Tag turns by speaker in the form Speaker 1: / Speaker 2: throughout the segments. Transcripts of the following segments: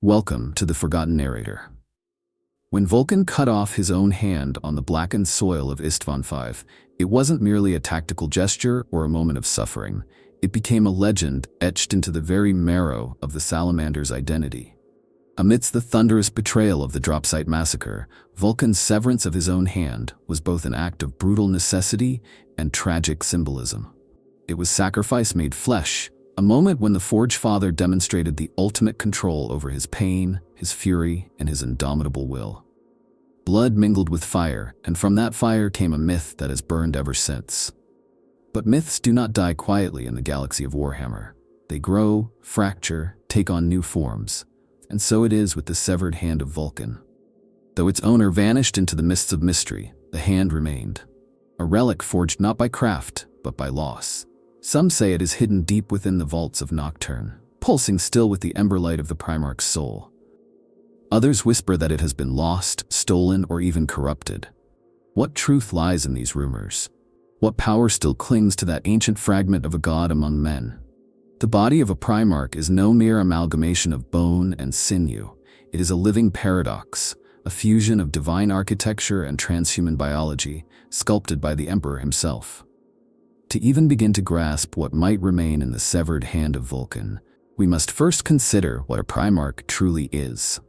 Speaker 1: Welcome to the Forgotten Narrator. When Vulkan cut off his own hand on the blackened soil of Istvaan V, it wasn't merely a tactical gesture or a moment of suffering. It became a legend etched into the very marrow of the salamander's identity. Amidst the thunderous betrayal of the Dropsite massacre, Vulkan's severance of his own hand was both an act of brutal necessity and tragic symbolism. It was sacrifice made flesh, a moment when the Forge Father demonstrated the ultimate control over his pain, his fury, and his indomitable will. Blood mingled with fire, and from that fire came a myth that has burned ever since. But myths do not die quietly in the galaxy of Warhammer. They grow, fracture, take on new forms. And so it is with the severed hand of Vulkan. Though its owner vanished into the mists of mystery, the hand remained. A relic forged not by craft, but by loss. Some say it is hidden deep within the vaults of Nocturne, pulsing still with the ember light of the primarch's soul. Others whisper that it has been lost, stolen, or even corrupted. What truth lies in these rumors? What power still clings to that ancient fragment of a god among men? The body of a primarch is no mere amalgamation of bone and sinew. It is a living paradox, a fusion of divine architecture and transhuman biology, sculpted by the Emperor himself. To even begin to grasp what might remain in the severed hand of Vulkan, we must first consider what a primarch truly is.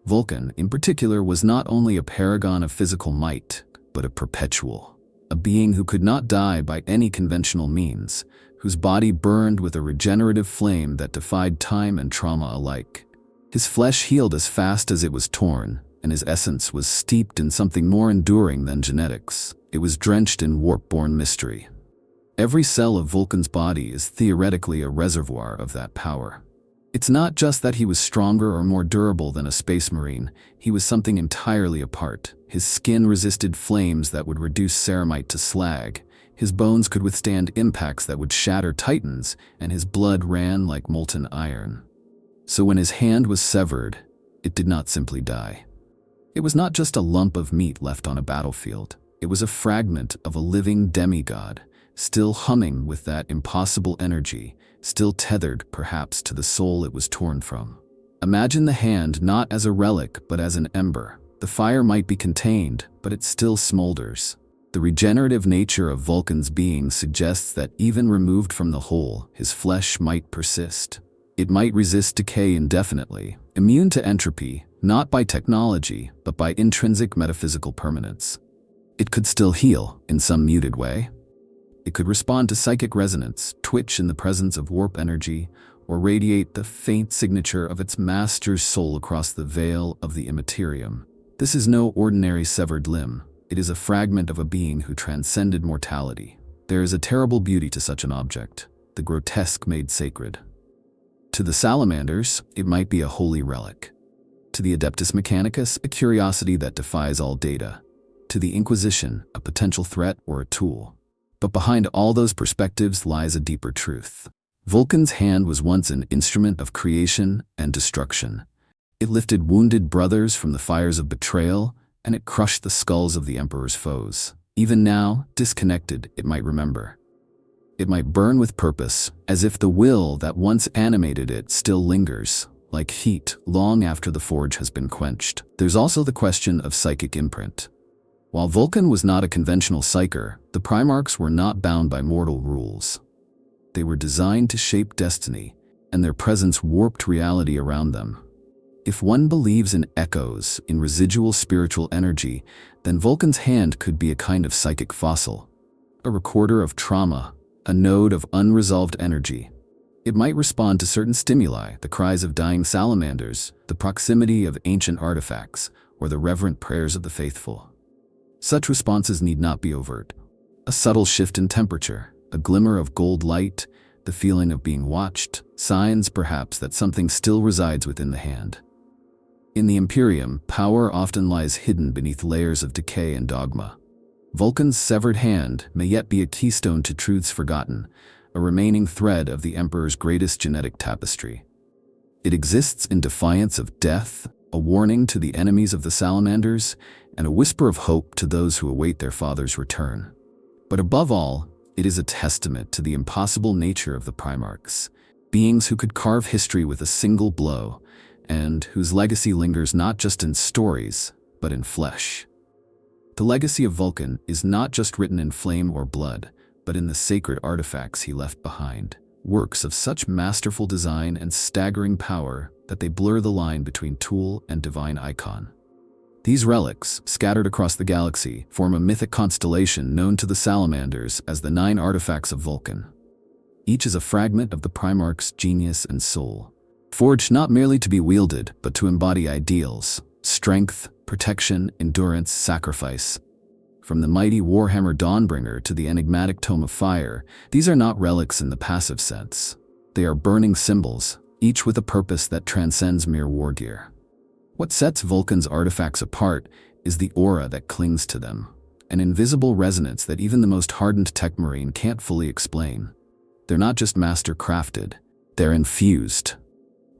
Speaker 1: Vulkan, in particular, was not only a paragon of physical might, but a perpetual, a being who could not die by any conventional means, whose body burned with a regenerative flame that defied time and trauma alike. His flesh healed as fast as it was torn, and his essence was steeped in something more enduring than genetics. It was drenched in warp-born mystery. Every cell of Vulkan's body is theoretically a reservoir of that power. It's not just that he was stronger or more durable than a space marine, he was something entirely apart. His skin resisted flames that would reduce ceramite to slag, his bones could withstand impacts that would shatter titans, and his blood ran like molten iron. So when his hand was severed, it did not simply die. It was not just a lump of meat left on a battlefield. It was a fragment of a living demigod, still humming with that impossible energy, still tethered, perhaps, to the soul it was torn from. Imagine the hand not as a relic, but as an ember. The fire might be contained, but it still smolders. The regenerative nature of Vulkan's being suggests that even removed from the whole, his flesh might persist. It might resist decay indefinitely, immune to entropy, not by technology, but by intrinsic metaphysical permanence. It could still heal, in some muted way. It could respond to psychic resonance, twitch in the presence of warp energy, or radiate the faint signature of its master's soul across the veil of the immaterium. This is no ordinary severed limb. It is a fragment of a being who transcended mortality. There is a terrible beauty to such an object, the grotesque made sacred. To the salamanders, it might be a holy relic. To the Adeptus Mechanicus, a curiosity that defies all data. To the Inquisition, a potential threat or a tool. But behind all those perspectives lies a deeper truth. Vulkan's hand was once an instrument of creation and destruction. It lifted wounded brothers from the fires of betrayal, and it crushed the skulls of the Emperor's foes. Even now, disconnected, it might remember. It might burn with purpose, as if the will that once animated it still lingers, like heat, long after the forge has been quenched. There's also the question of psychic imprint. While Vulkan was not a conventional psyker, the primarchs were not bound by mortal rules. They were designed to shape destiny, and their presence warped reality around them. If one believes in echoes, in residual spiritual energy, then Vulkan's hand could be a kind of psychic fossil, a recorder of trauma, a node of unresolved energy. It might respond to certain stimuli, the cries of dying salamanders, the proximity of ancient artifacts, or the reverent prayers of the faithful. Such responses need not be overt. A subtle shift in temperature, a glimmer of gold light, the feeling of being watched, signs perhaps that something still resides within the hand. In the Imperium, power often lies hidden beneath layers of decay and dogma. Vulkan's severed hand may yet be a keystone to truths forgotten, a remaining thread of the Emperor's greatest genetic tapestry. It exists in defiance of death, a warning to the enemies of the salamanders, and a whisper of hope to those who await their father's return. But above all, it is a testament to the impossible nature of the primarchs, beings who could carve history with a single blow, and whose legacy lingers not just in stories, but in flesh. The legacy of Vulkan is not just written in flame or blood, but in the sacred artifacts he left behind, works of such masterful design and staggering power that they blur the line between tool and divine icon. These relics, scattered across the galaxy, form a mythic constellation known to the salamanders as the 9 artifacts of Vulkan. Each is a fragment of the primarch's genius and soul, forged not merely to be wielded, but to embody ideals: strength, protection, endurance, sacrifice. From the mighty Warhammer Dawnbringer to the enigmatic Tome of Fire, these are not relics in the passive sense. They are burning symbols, each with a purpose that transcends mere war gear. What sets Vulkan's artifacts apart is the aura that clings to them, an invisible resonance that even the most hardened tech marine can't fully explain. They're not just master-crafted, they're infused.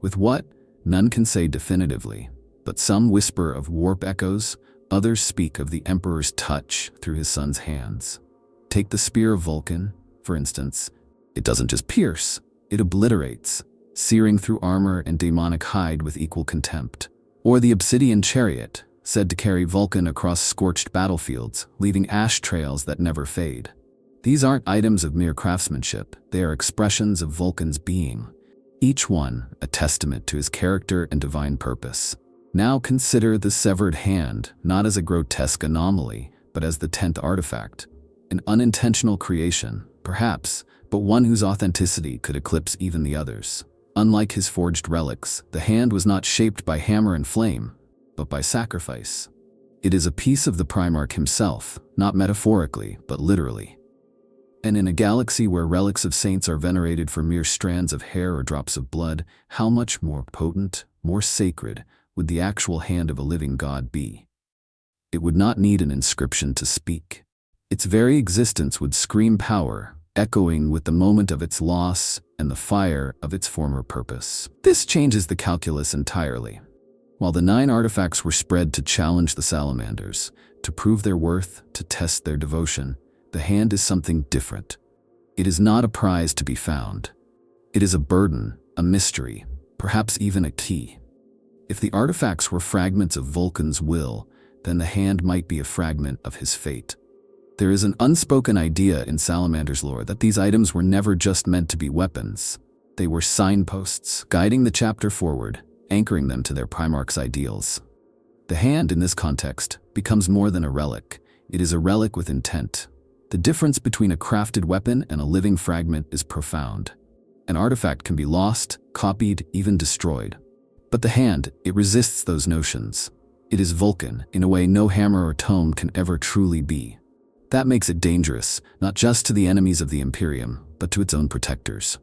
Speaker 1: With what? None can say definitively, but some whisper of warp echoes, others speak of the Emperor's touch through his son's hands. Take the Spear of Vulkan, for instance. It doesn't just pierce, it obliterates, searing through armor and demonic hide with equal contempt. Or the Obsidian Chariot, said to carry Vulkan across scorched battlefields, leaving ash trails that never fade. These aren't items of mere craftsmanship, they are expressions of Vulkan's being, each one a testament to his character and divine purpose. Now consider the severed hand, not as a grotesque anomaly, but as the 10th artifact. An unintentional creation, perhaps, but one whose authenticity could eclipse even the others. Unlike his forged relics, the hand was not shaped by hammer and flame, but by sacrifice. It is a piece of the primarch himself, not metaphorically, but literally. And in a galaxy where relics of saints are venerated for mere strands of hair or drops of blood, how much more potent, more sacred, would the actual hand of a living god be? It would not need an inscription to speak. Its very existence would scream power, echoing with the moment of its loss and the fire of its former purpose. This changes the calculus entirely. While the 9 artifacts were spread to challenge the salamanders, to prove their worth, to test their devotion, the hand is something different. It is not a prize to be found. It is a burden, a mystery, perhaps even a key. If the artifacts were fragments of Vulkan's will, then the hand might be a fragment of his fate. There is an unspoken idea in Salamander's lore that these items were never just meant to be weapons. They were signposts, guiding the chapter forward, anchoring them to their primarch's ideals. The hand, in this context, becomes more than a relic. It is a relic with intent. The difference between a crafted weapon and a living fragment is profound. An artifact can be lost, copied, even destroyed. But the hand, it resists those notions. It is Vulkan, in a way no hammer or tome can ever truly be. That makes it dangerous, not just to the enemies of the Imperium, but to its own protectors.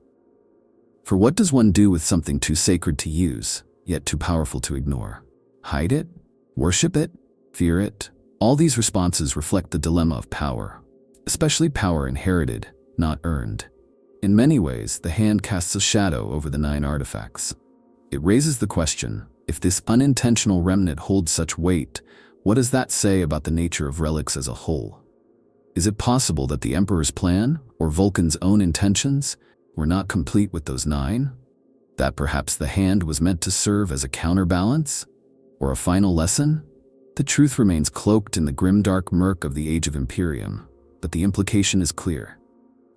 Speaker 1: For what does one do with something too sacred to use, yet too powerful to ignore? Hide it? Worship it? Fear it? All these responses reflect the dilemma of power, especially power inherited, not earned. In many ways, the hand casts a shadow over the 9 artifacts. It raises the question, if this unintentional remnant holds such weight, what does that say about the nature of relics as a whole? Is it possible that the Emperor's plan, or Vulkan's own intentions, were not complete with those 9? That perhaps the hand was meant to serve as a counterbalance? Or a final lesson? The truth remains cloaked in the grimdark murk of the Age of Imperium, but the implication is clear.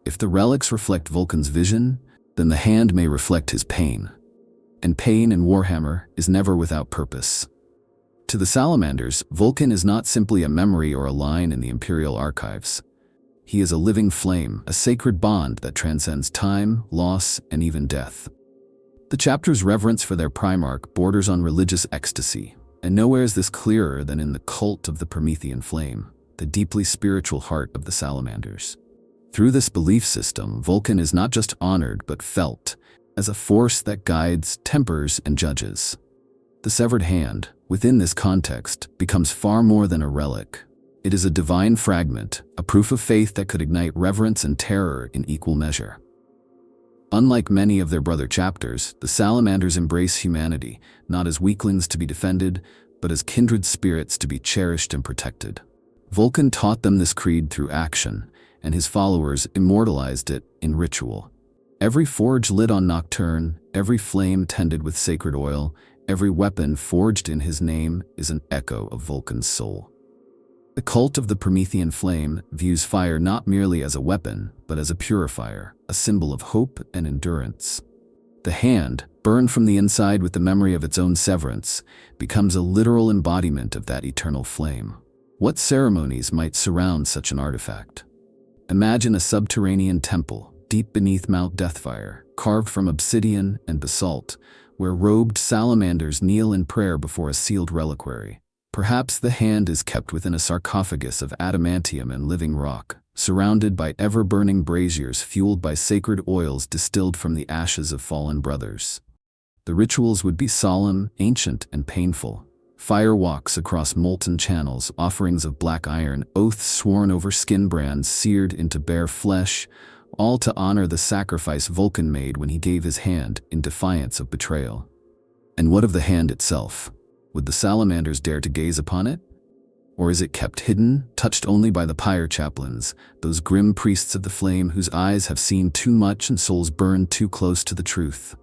Speaker 1: If the relics reflect Vulkan's vision, then the hand may reflect his pain. And pain in Warhammer is never without purpose. To the Salamanders, Vulkan is not simply a memory or a line in the Imperial archives. He is a living flame, a sacred bond that transcends time, loss, and even death. The chapter's reverence for their primarch borders on religious ecstasy, and nowhere is this clearer than in the cult of the Promethean flame, the deeply spiritual heart of the Salamanders. Through this belief system, Vulkan is not just honored but felt, as a force that guides, tempers, and judges. The severed hand, within this context, becomes far more than a relic. It is a divine fragment, a proof of faith that could ignite reverence and terror in equal measure. Unlike many of their brother chapters, the Salamanders embrace humanity, not as weaklings to be defended, but as kindred spirits to be cherished and protected. Vulkan taught them this creed through action, and his followers immortalized it in ritual. Every forge lit on Nocturne, every flame tended with sacred oil, Every weapon forged in his name is an echo of Vulkan's soul. The cult of the Promethean flame views fire not merely as a weapon, but as a purifier, a symbol of hope and endurance. The hand, burned from the inside with the memory of its own severance, becomes a literal embodiment of that eternal flame. What ceremonies might surround such an artifact? Imagine a subterranean temple, deep beneath Mount Deathfire, carved from obsidian and basalt, where robed salamanders kneel in prayer before a sealed reliquary. Perhaps the hand is kept within a sarcophagus of adamantium and living rock, surrounded by ever-burning braziers fueled by sacred oils distilled from the ashes of fallen brothers. The rituals would be solemn, ancient, and painful. Fire walks across molten channels, offerings of black iron, oaths sworn over skin brands seared into bare flesh, all to honor the sacrifice Vulkan made when he gave his hand in defiance of betrayal. And what of the hand itself? Would the salamanders dare to gaze upon it? Or is it kept hidden, touched only by the pyre chaplains, those grim priests of the flame whose eyes have seen too much and souls burned too close to the truth?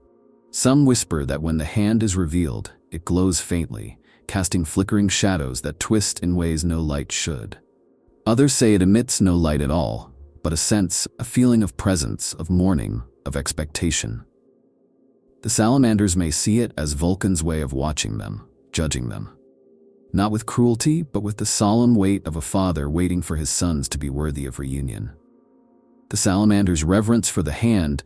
Speaker 1: Some whisper that when the hand is revealed, it glows faintly, casting flickering shadows that twist in ways no light should. Others say it emits no light at all, but a sense, a feeling of presence, of mourning, of expectation. The salamanders may see it as Vulkan's way of watching them, judging them. Not with cruelty, but with the solemn weight of a father waiting for his sons to be worthy of reunion. The salamander's reverence for the hand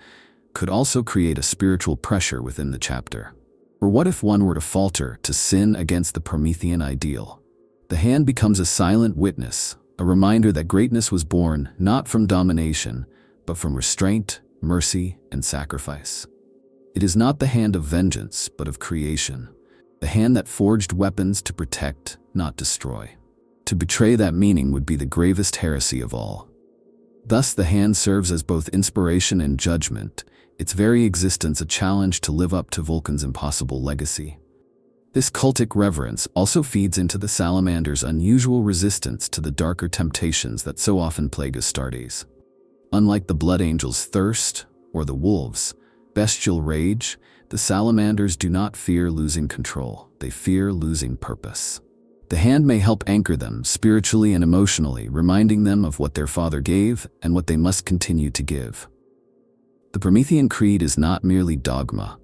Speaker 1: could also create a spiritual pressure within the chapter. Or what if one were to falter, to sin against the Promethean ideal? The hand becomes a silent witness, a reminder that greatness was born not from domination, but from restraint, mercy, and sacrifice. It is not the hand of vengeance, but of creation. The hand that forged weapons to protect, not destroy. To betray that meaning would be the gravest heresy of all. Thus the hand serves as both inspiration and judgment, its very existence a challenge to live up to Vulkan's impossible legacy. This cultic reverence also feeds into the salamander's unusual resistance to the darker temptations that so often plague Astartes. Unlike the blood angel's thirst, or the wolves' bestial rage, the salamanders do not fear losing control, they fear losing purpose. The hand may help anchor them spiritually and emotionally, reminding them of what their father gave and what they must continue to give. The Promethean Creed is not merely dogma.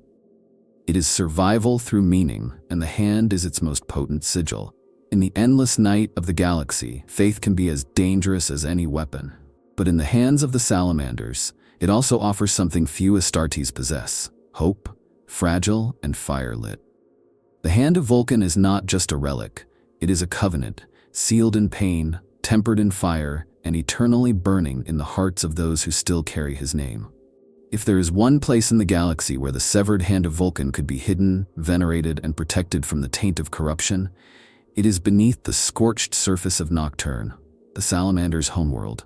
Speaker 1: It is survival through meaning, and the hand is its most potent sigil. In the endless night of the galaxy, faith can be as dangerous as any weapon. But in the hands of the salamanders, it also offers something few Astartes possess: hope, fragile and fire-lit. The hand of Vulkan is not just a relic, it is a covenant, sealed in pain, tempered in fire, and eternally burning in the hearts of those who still carry his name. If there is one place in the galaxy where the severed hand of Vulkan could be hidden, venerated, and protected from the taint of corruption, it is beneath the scorched surface of Nocturne, the salamander's homeworld.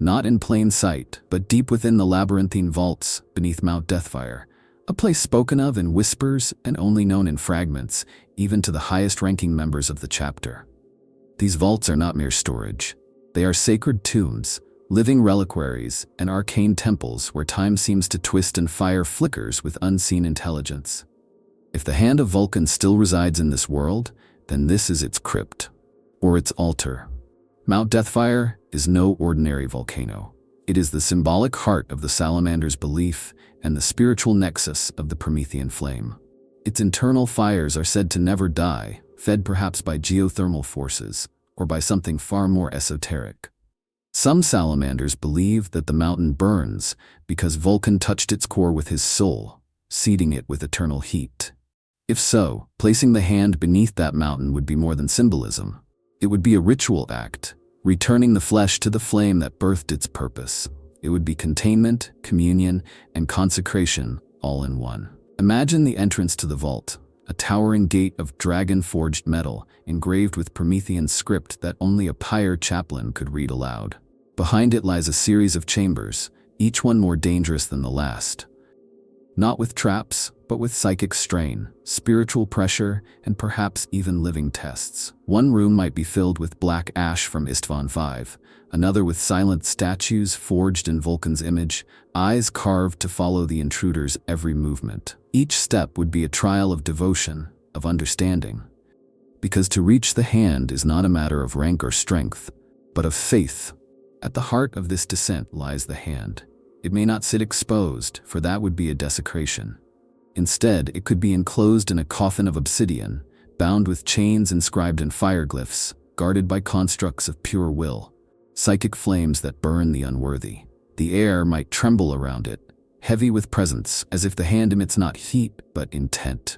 Speaker 1: Not in plain sight, but deep within the labyrinthine vaults beneath Mount Deathfire, a place spoken of in whispers and only known in fragments, even to the highest-ranking members of the chapter. These vaults are not mere storage. They are sacred tombs, living reliquaries, and arcane temples where time seems to twist and fire flickers with unseen intelligence. If the hand of Vulkan still resides in this world, then this is its crypt, or its altar. Mount Deathfire is no ordinary volcano. It is the symbolic heart of the salamander's belief and the spiritual nexus of the Promethean flame. Its internal fires are said to never die, fed perhaps by geothermal forces, or by something far more esoteric. Some salamanders believe that the mountain burns because Vulkan touched its core with his soul, seeding it with eternal heat. If so, placing the hand beneath that mountain would be more than symbolism. It would be a ritual act, returning the flesh to the flame that birthed its purpose. It would be containment, communion, and consecration all in one. Imagine the entrance to the vault, a towering gate of dragon-forged metal engraved with Promethean script that only a pyre chaplain could read aloud. Behind it lies a series of chambers, each one more dangerous than the last. not with traps, but with psychic strain, spiritual pressure, and perhaps even living tests. One room might be filled with black ash from Istvaan V, another with silent statues forged in Vulkan's image, eyes carved to follow the intruder's every movement. Each step would be a trial of devotion, of understanding. Because to reach the hand is not a matter of rank or strength, but of faith. At the heart of this descent lies the hand. It may not sit exposed, for that would be a desecration. Instead, it could be enclosed in a coffin of obsidian, bound with chains inscribed in fireglyphs, guarded by constructs of pure will, psychic flames that burn the unworthy. The air might tremble around it, heavy with presence, as if the hand emits not heat, but intent.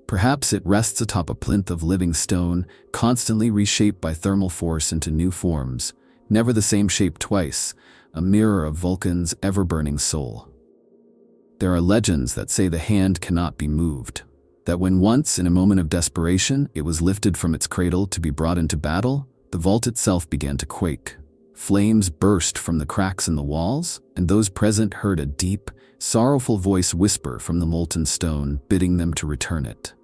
Speaker 1: Perhaps it rests atop a plinth of living stone, constantly reshaped by thermal force into new forms, never the same shape twice, a mirror of Vulkan's ever-burning soul. There are legends that say the hand cannot be moved, that when once, in a moment of desperation, it was lifted from its cradle to be brought into battle, the vault itself began to quake. Flames burst from the cracks in the walls, and those present heard a deep, sorrowful voice whisper from the molten stone, bidding them to return it.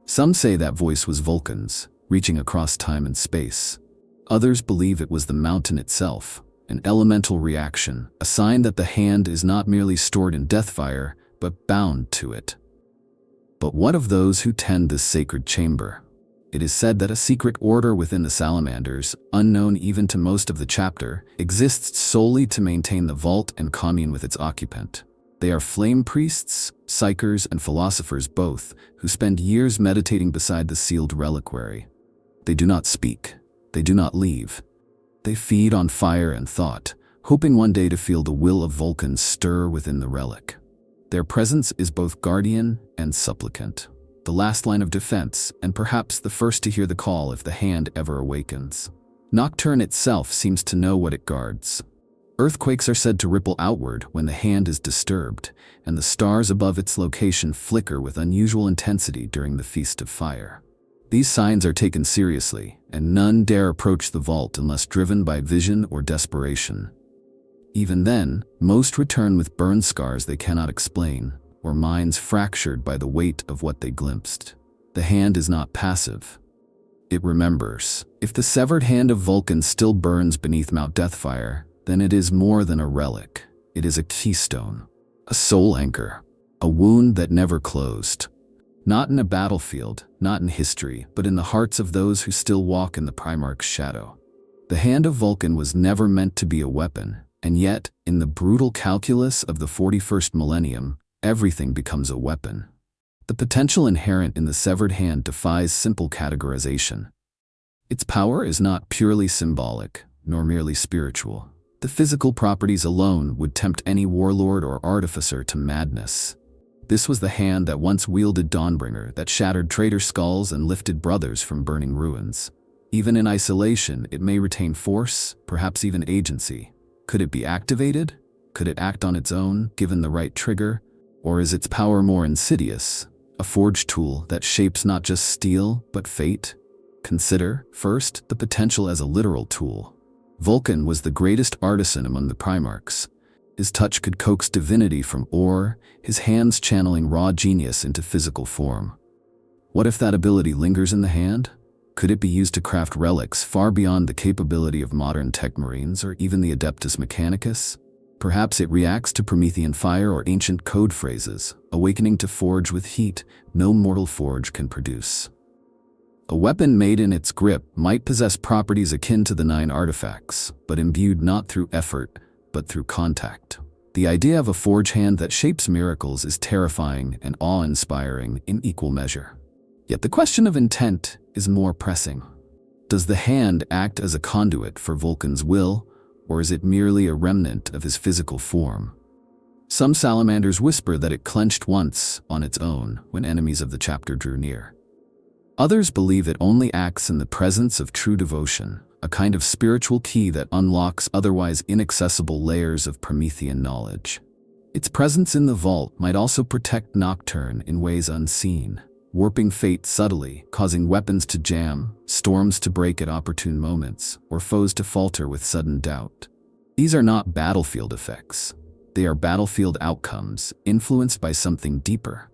Speaker 1: Some say that voice was Vulkan's, reaching across time and space. Others believe it was the mountain itself, an elemental reaction, a sign that the hand is not merely stored in Deathfire, but bound to it. But what of those who tend this sacred chamber? It is said that a secret order within the salamanders, unknown even to most of the chapter, exists solely to maintain the vault and commune with its occupant. They are flame priests, psychers, and philosophers both, who spend years meditating beside the sealed reliquary. They do not speak. They do not leave. They feed on fire and thought, hoping one day to feel the will of Vulkan stir within the relic. Their presence is both guardian and supplicant, the last line of defense, and perhaps the first to hear the call if the hand ever awakens. Nocturne itself seems to know what it guards. Earthquakes are said to ripple outward when the hand is disturbed, and the stars above its location flicker with unusual intensity during the Feast of Fire. These signs are taken seriously, and none dare approach the vault unless driven by vision or desperation. Even then, most return with burn scars they cannot explain, or minds fractured by the weight of what they glimpsed. The hand is not passive. It remembers. If the severed hand of Vulkan still burns beneath Mount Deathfire, then it is more than a relic. It is a keystone, a soul anchor, a wound that never closed. Not in a battlefield, not in history, but in the hearts of those who still walk in the primarch's shadow. The hand of Vulkan was never meant to be a weapon, and yet, in the brutal calculus of the 41st millennium, everything becomes a weapon. The potential inherent in the severed hand defies simple categorization. Its power is not purely symbolic, nor merely spiritual. The physical properties alone would tempt any warlord or artificer to madness. This was the hand that once wielded Dawnbringer, that shattered traitor skulls and lifted brothers from burning ruins. Even in isolation, it may retain force, perhaps even agency. Could it be activated? Could it act on its own, given the right trigger? Or is its power more insidious, a forged tool that shapes not just steel, but fate? Consider, first, the potential as a literal tool. Vulkan was the greatest artisan among the primarchs. His touch could coax divinity from ore, his hands channeling raw genius into physical form. What if that ability lingers in the hand? Could it be used to craft relics far beyond the capability of modern tech marines or even the Adeptus Mechanicus? Perhaps it reacts to Promethean fire or ancient code phrases, awakening to forge with heat no mortal forge can produce. A weapon made in its grip might possess properties akin to the 9 artifacts, but imbued not through effort, but through contact. The idea of a forge hand that shapes miracles is terrifying and awe-inspiring in equal measure. Yet the question of intent is more pressing. Does the hand act as a conduit for Vulkan's will, or is it merely a remnant of his physical form? Some salamanders whisper that it clenched once on its own when enemies of the chapter drew near. Others believe it only acts in the presence of true devotion, a kind of spiritual key that unlocks otherwise inaccessible layers of Promethean knowledge. Its presence in the vault might also protect Nocturne in ways unseen, warping fate subtly, causing weapons to jam, storms to break at opportune moments, or foes to falter with sudden doubt. These are not battlefield effects. They are battlefield outcomes, influenced by something deeper.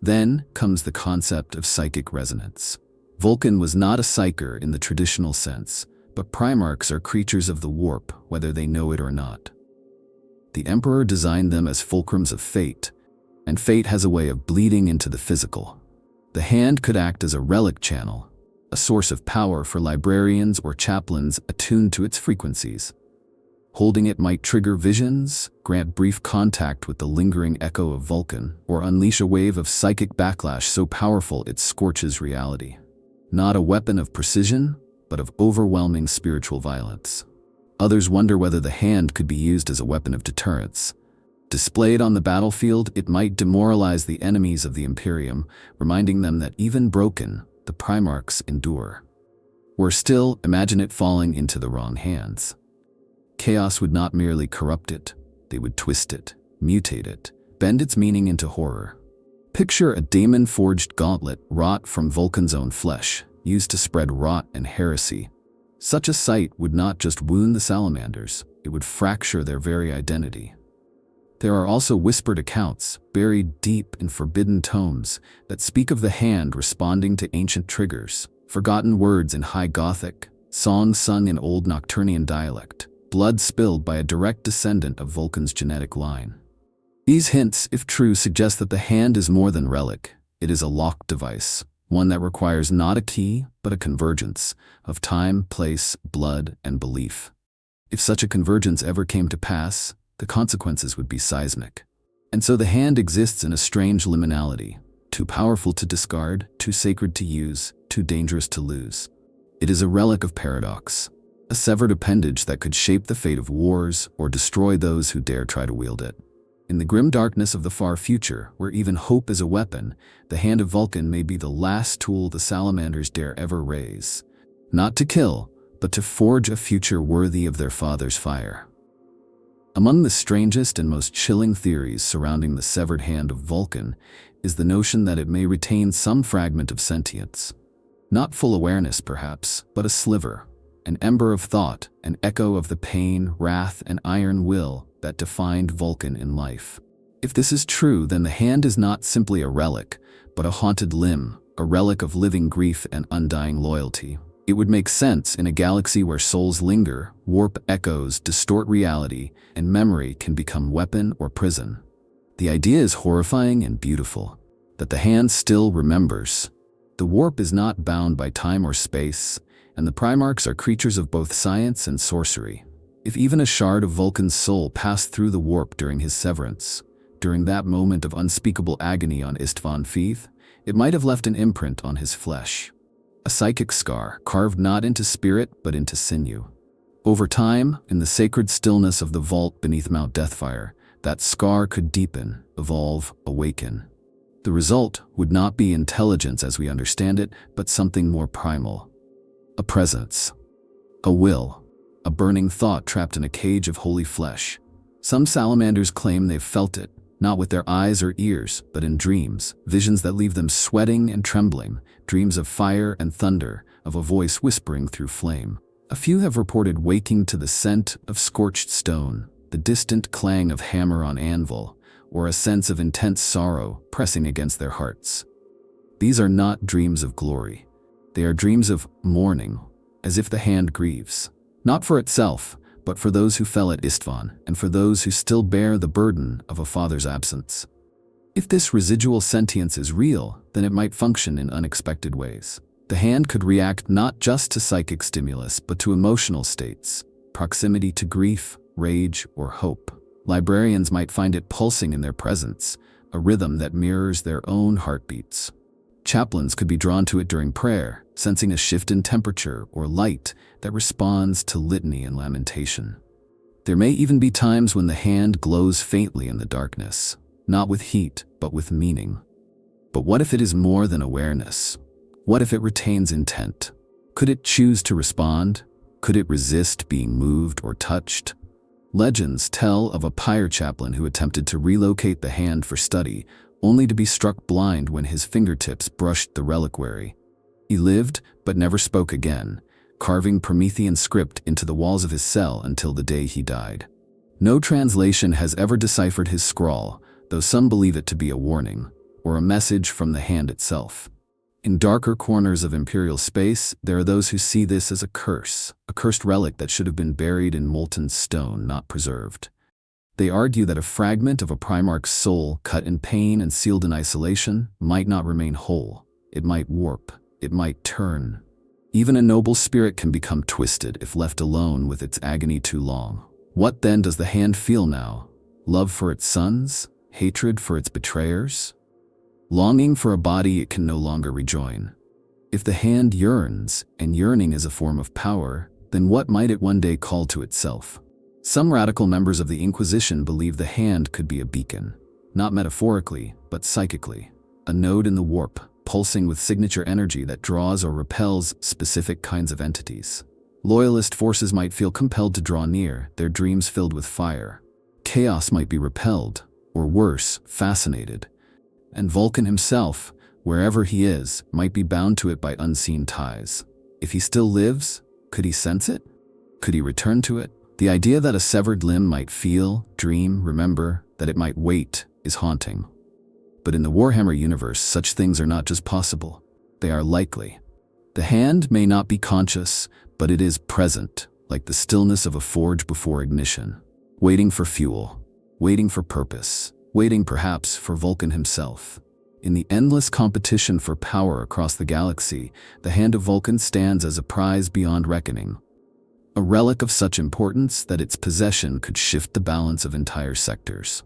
Speaker 1: Then comes the concept of psychic resonance. Vulkan was not a psyker in the traditional sense, but primarchs are creatures of the warp, whether they know it or not. The Emperor designed them as fulcrums of fate, and fate has a way of bleeding into the physical. The hand could act as a relic channel, a source of power for librarians or chaplains attuned to its frequencies. Holding it might trigger visions, grant brief contact with the lingering echo of Vulkan, or unleash a wave of psychic backlash so powerful it scorches reality. Not a weapon of precision, but of overwhelming spiritual violence. Others wonder whether the hand could be used as a weapon of deterrence. Displayed on the battlefield, it might demoralize the enemies of the Imperium, reminding them that even broken, the primarchs endure. Or still, imagine it falling into the wrong hands. Chaos would not merely corrupt it, they would twist it, mutate it, bend its meaning into horror. Picture a daemon-forged gauntlet wrought from Vulkan's own flesh, used to spread rot and heresy. Such a sight would not just wound the salamanders, it would fracture their very identity. There are also whispered accounts, buried deep in forbidden tomes, that speak of the hand responding to ancient triggers, forgotten words in High Gothic, songs sung in Old Nocturnian dialect, blood spilled by a direct descendant of Vulkan's genetic line. These hints, if true, suggest that the hand is more than relic. It is a locked device, one that requires not a key, but a convergence of time, place, blood, and belief. If such a convergence ever came to pass, the consequences would be seismic. And so the hand exists in a strange liminality, too powerful to discard, too sacred to use, too dangerous to lose. It is a relic of paradox, a severed appendage that could shape the fate of wars or destroy those who dare try to wield it. In the grim darkness of the far future, where even hope is a weapon, the hand of Vulkan may be the last tool the salamanders dare ever raise. Not to kill, but to forge a future worthy of their father's fire. Among the strangest and most chilling theories surrounding the severed hand of Vulkan is the notion that it may retain some fragment of sentience. Not full awareness, perhaps, but a sliver, an ember of thought, an echo of the pain, wrath, and iron will that defined Vulkan in life. If this is true, then the hand is not simply a relic, but a haunted limb, a relic of living grief and undying loyalty. It would make sense in a galaxy where souls linger, warp echoes, distort reality, and memory can become weapon or prison. The idea is horrifying and beautiful, that the hand still remembers. The warp is not bound by time or space, and the primarchs are creatures of both science and sorcery. If even a shard of Vulkan's soul passed through the warp during his severance, during that moment of unspeakable agony on Istvaan V, it might have left an imprint on his flesh. A psychic scar, carved not into spirit but into sinew. Over time, in the sacred stillness of the vault beneath Mount Deathfire, that scar could deepen, evolve, awaken. The result would not be intelligence as we understand it, but something more primal. A presence. A will. A burning thought trapped in a cage of holy flesh. Some salamanders claim they've felt it, not with their eyes or ears, but in dreams, visions that leave them sweating and trembling, dreams of fire and thunder, of a voice whispering through flame. A few have reported waking to the scent of scorched stone, the distant clang of hammer on anvil, or a sense of intense sorrow pressing against their hearts. These are not dreams of glory. They are dreams of mourning, as if the hand grieves. Not for itself, but for those who fell at Istvaan, and for those who still bear the burden of a father's absence. If this residual sentience is real, then it might function in unexpected ways. The hand could react not just to psychic stimulus, but to emotional states, proximity to grief, rage, or hope. Librarians might find it pulsing in their presence, a rhythm that mirrors their own heartbeats. Chaplains could be drawn to it during prayer, sensing a shift in temperature or light that responds to litany and lamentation. There may even be times when the hand glows faintly in the darkness, not with heat, but with meaning. But what if it is more than awareness? What if it retains intent? Could it choose to respond? Could it resist being moved or touched? Legends tell of a pyre chaplain who attempted to relocate the hand for study, only to be struck blind when his fingertips brushed the reliquary. He lived, but never spoke again, carving Promethean script into the walls of his cell until the day he died. No translation has ever deciphered his scrawl, though some believe it to be a warning, or a message from the hand itself. In darker corners of Imperial space, there are those who see this as a cursed relic that should have been buried in molten stone, not preserved. They argue that a fragment of a primarch's soul, cut in pain and sealed in isolation, might not remain whole. It might warp. It might turn. Even a noble spirit can become twisted if left alone with its agony too long. What then does the hand feel now? Love for its sons? Hatred for its betrayers? Longing for a body it can no longer rejoin. If the hand yearns, and yearning is a form of power, then what might it one day call to itself? Some radical members of the Inquisition believe the hand could be a beacon, not metaphorically, but psychically, a node in the warp, pulsing with signature energy that draws or repels specific kinds of entities. Loyalist forces might feel compelled to draw near, their dreams filled with fire. Chaos might be repelled, or worse, fascinated. And Vulkan himself, wherever he is, might be bound to it by unseen ties. If he still lives, could he sense it? Could he return to it? The idea that a severed limb might feel, dream, remember, that it might wait, is haunting. But in the Warhammer universe, such things are not just possible. They are likely. The hand may not be conscious, but it is present, like the stillness of a forge before ignition, waiting for fuel, waiting for purpose, waiting perhaps for Vulkan himself. In the endless competition for power across the galaxy, the hand of Vulkan stands as a prize beyond reckoning. A relic of such importance that its possession could shift the balance of entire sectors.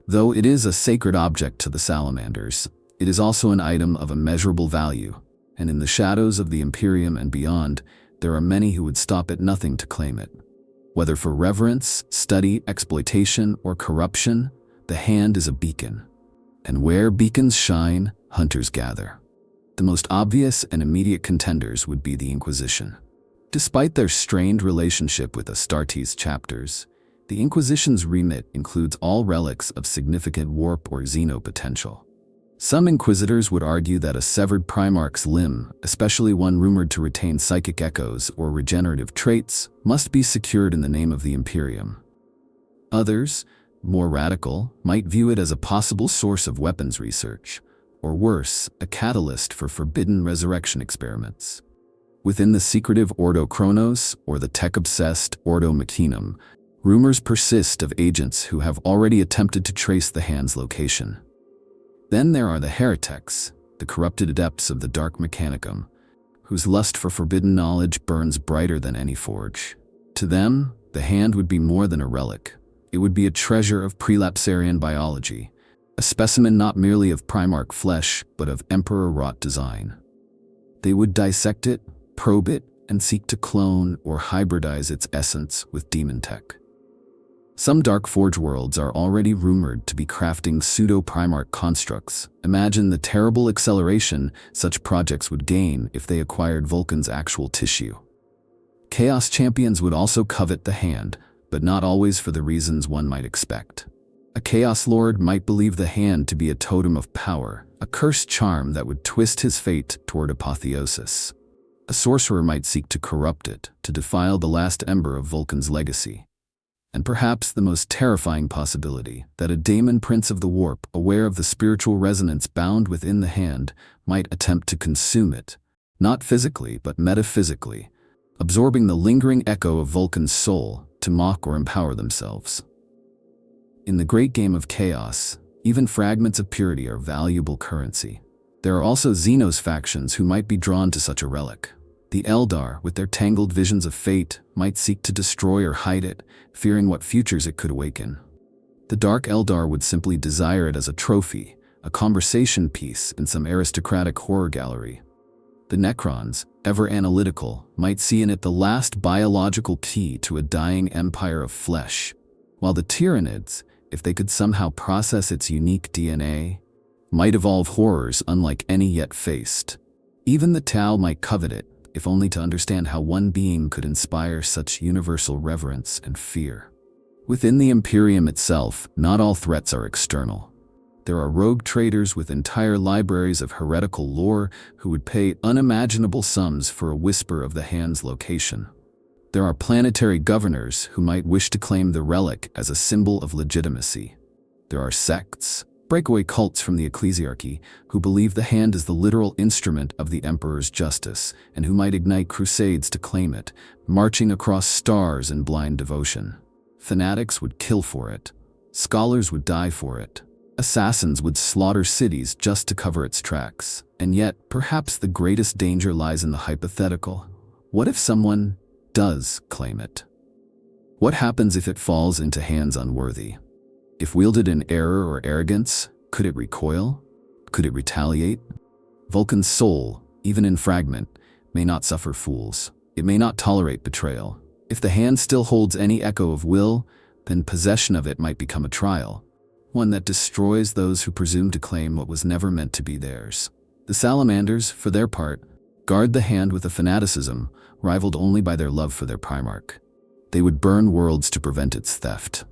Speaker 1: Though it is a sacred object to the salamanders, it is also an item of immeasurable value, and in the shadows of the Imperium and beyond, there are many who would stop at nothing to claim it. Whether for reverence, study, exploitation, or corruption, the hand is a beacon. And where beacons shine, hunters gather. The most obvious and immediate contenders would be the Inquisition. Despite their strained relationship with Astartes chapters, the Inquisition's remit includes all relics of significant warp or xeno potential. Some inquisitors would argue that a severed primarch's limb, especially one rumored to retain psychic echoes or regenerative traits, must be secured in the name of the Imperium. Others, more radical, might view it as a possible source of weapons research, or worse, a catalyst for forbidden resurrection experiments. Within the secretive Ordo Chronos, or the tech-obsessed Ordo Machinum, rumors persist of agents who have already attempted to trace the hand's location. Then there are the heretics, the corrupted adepts of the Dark Mechanicum, whose lust for forbidden knowledge burns brighter than any forge. To them, the hand would be more than a relic. It would be a treasure of prelapsarian biology, a specimen not merely of primarch flesh, but of emperor-wrought design. They would dissect it, probe it, and seek to clone or hybridize its essence with demon tech. Some Dark Forge worlds are already rumored to be crafting pseudo-primarch constructs. Imagine the terrible acceleration such projects would gain if they acquired Vulkan's actual tissue. Chaos champions would also covet the hand, but not always for the reasons one might expect. A Chaos Lord might believe the hand to be a totem of power, a cursed charm that would twist his fate toward apotheosis. A sorcerer might seek to corrupt it, to defile the last ember of Vulkan's legacy. And perhaps the most terrifying possibility, that a daemon prince of the warp, aware of the spiritual resonance bound within the hand, might attempt to consume it, not physically but metaphysically, absorbing the lingering echo of Vulkan's soul to mock or empower themselves. In the great game of chaos, even fragments of purity are valuable currency. There are also Xenos factions who might be drawn to such a relic. The Eldar, with their tangled visions of fate, might seek to destroy or hide it, fearing what futures it could awaken. The Dark Eldar would simply desire it as a trophy, a conversation piece in some aristocratic horror gallery. The Necrons, ever analytical, might see in it the last biological key to a dying empire of flesh, while the Tyranids, if they could somehow process its unique DNA, might evolve horrors unlike any yet faced. Even the Tau might covet it, if only to understand how one being could inspire such universal reverence and fear. Within the Imperium itself, not all threats are external. There are rogue traders with entire libraries of heretical lore who would pay unimaginable sums for a whisper of the hand's location. There are planetary governors who might wish to claim the relic as a symbol of legitimacy. There are sects, breakaway cults from the ecclesiarchy, who believe the hand is the literal instrument of the emperor's justice and who might ignite crusades to claim it, marching across stars in blind devotion. Fanatics would kill for it. Scholars would die for it. Assassins would slaughter cities just to cover its tracks. And yet, perhaps the greatest danger lies in the hypothetical. What if someone does claim it? What happens if it falls into hands unworthy? If wielded in error or arrogance, could it recoil? Could it retaliate? Vulkan's soul, even in fragment, may not suffer fools. It may not tolerate betrayal. If the hand still holds any echo of will, then possession of it might become a trial, one that destroys those who presume to claim what was never meant to be theirs. The salamanders, for their part, guard the hand with a fanaticism rivaled only by their love for their primarch. They would burn worlds to prevent its theft.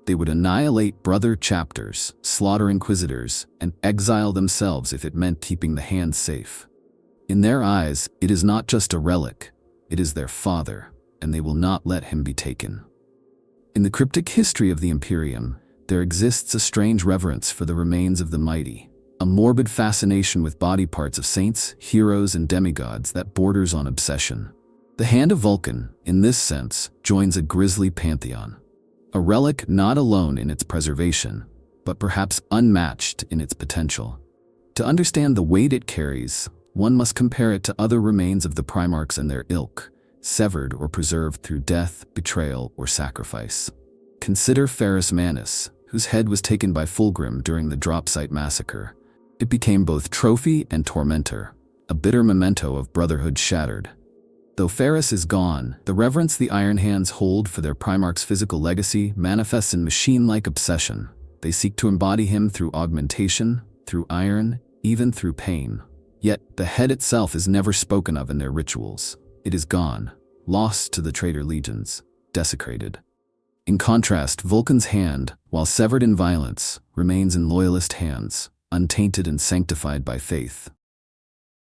Speaker 1: They would annihilate brother chapters, slaughter inquisitors, and exile themselves if it meant keeping the hand safe. In their eyes, it is not just a relic, it is their father, and they will not let him be taken. In the cryptic history of the Imperium, there exists a strange reverence for the remains of the mighty, a morbid fascination with body parts of saints, heroes, and demigods that borders on obsession. The Hand of Vulkan, in this sense, joins a grisly pantheon. A relic not alone in its preservation, but perhaps unmatched in its potential. To understand the weight it carries, one must compare it to other remains of the primarchs and their ilk, severed or preserved through death, betrayal, or sacrifice. Consider Ferrus Manus, whose head was taken by Fulgrim during the Dropsite massacre. It became both trophy and tormentor, a bitter memento of brotherhood shattered. Though Ferrus is gone, the reverence the Iron Hands hold for their primarch's physical legacy manifests in machine-like obsession. They seek to embody him through augmentation, through iron, even through pain. Yet, the head itself is never spoken of in their rituals. It is gone, lost to the traitor legions, desecrated. In contrast, Vulkan's hand, while severed in violence, remains in loyalist hands, untainted and sanctified by faith.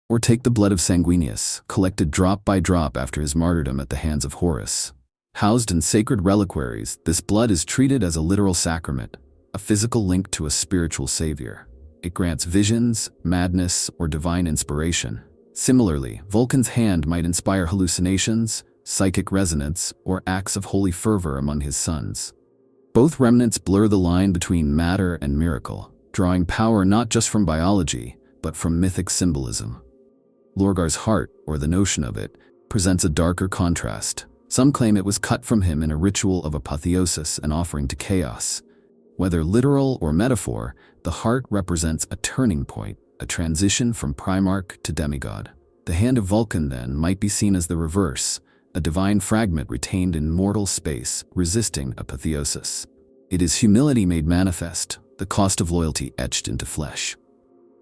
Speaker 1: Or take the blood of Sanguinius, collected drop by drop after his martyrdom at the hands of Horus. Housed in sacred reliquaries, this blood is treated as a literal sacrament, a physical link to a spiritual savior. It grants visions, madness, or divine inspiration. Similarly, Vulkan's hand might inspire hallucinations, psychic resonance, or acts of holy fervor among his sons. Both remnants blur the line between matter and miracle, drawing power not just from biology, but from mythic symbolism. Lorgar's heart, or the notion of it, presents a darker contrast. Some claim it was cut from him in a ritual of apotheosis and offering to chaos. Whether literal or metaphor, the heart represents a turning point, a transition from primarch to demigod. The Hand of Vulkan, then, might be seen as the reverse, a divine fragment retained in mortal space, resisting apotheosis. It is humility made manifest, the cost of loyalty etched into flesh.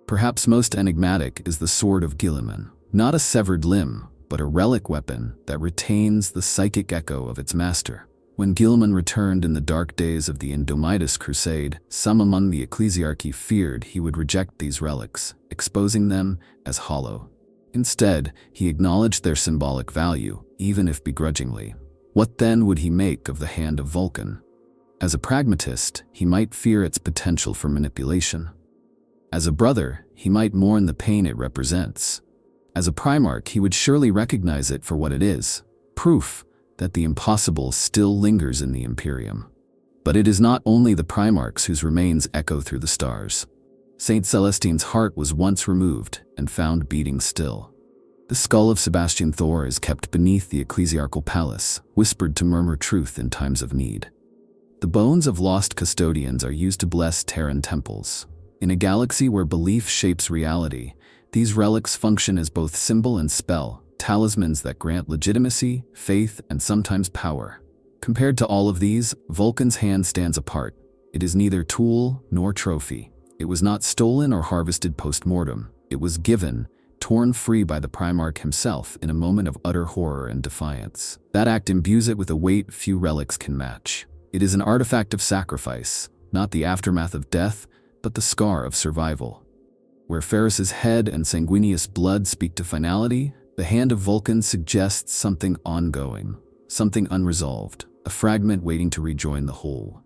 Speaker 1: Perhaps most enigmatic is the Sword of Guilliman, not a severed limb, but a relic weapon that retains the psychic echo of its master. When Guilliman returned in the dark days of the Indomitus Crusade, some among the ecclesiarchy feared he would reject these relics, exposing them as hollow. Instead, he acknowledged their symbolic value, even if begrudgingly. What then would he make of the Hand of Vulkan? As a pragmatist, he might fear its potential for manipulation. As a brother, he might mourn the pain it represents. As a primarch, he would surely recognize it for what it is, proof that the impossible still lingers in the Imperium. But it is not only the primarchs whose remains echo through the stars. Saint Celestine's heart was once removed and found beating still. The skull of Sebastian Thor is kept beneath the ecclesiarchal palace, whispered to murmur truth in times of need. The bones of lost custodians are used to bless Terran temples. In a galaxy where belief shapes reality, these relics function as both symbol and spell, talismans that grant legitimacy, faith, and sometimes power. Compared to all of these, Vulkan's hand stands apart. It is neither tool nor trophy. It was not stolen or harvested post-mortem. It was given, torn free by the Primarch himself in a moment of utter horror and defiance. That act imbues it with a weight few relics can match. It is an artifact of sacrifice, not the aftermath of death, but the scar of survival. Where Ferrus's head and Sanguinius' blood speak to finality, The hand of Vulkan suggests something ongoing, something unresolved, a fragment waiting to rejoin the whole.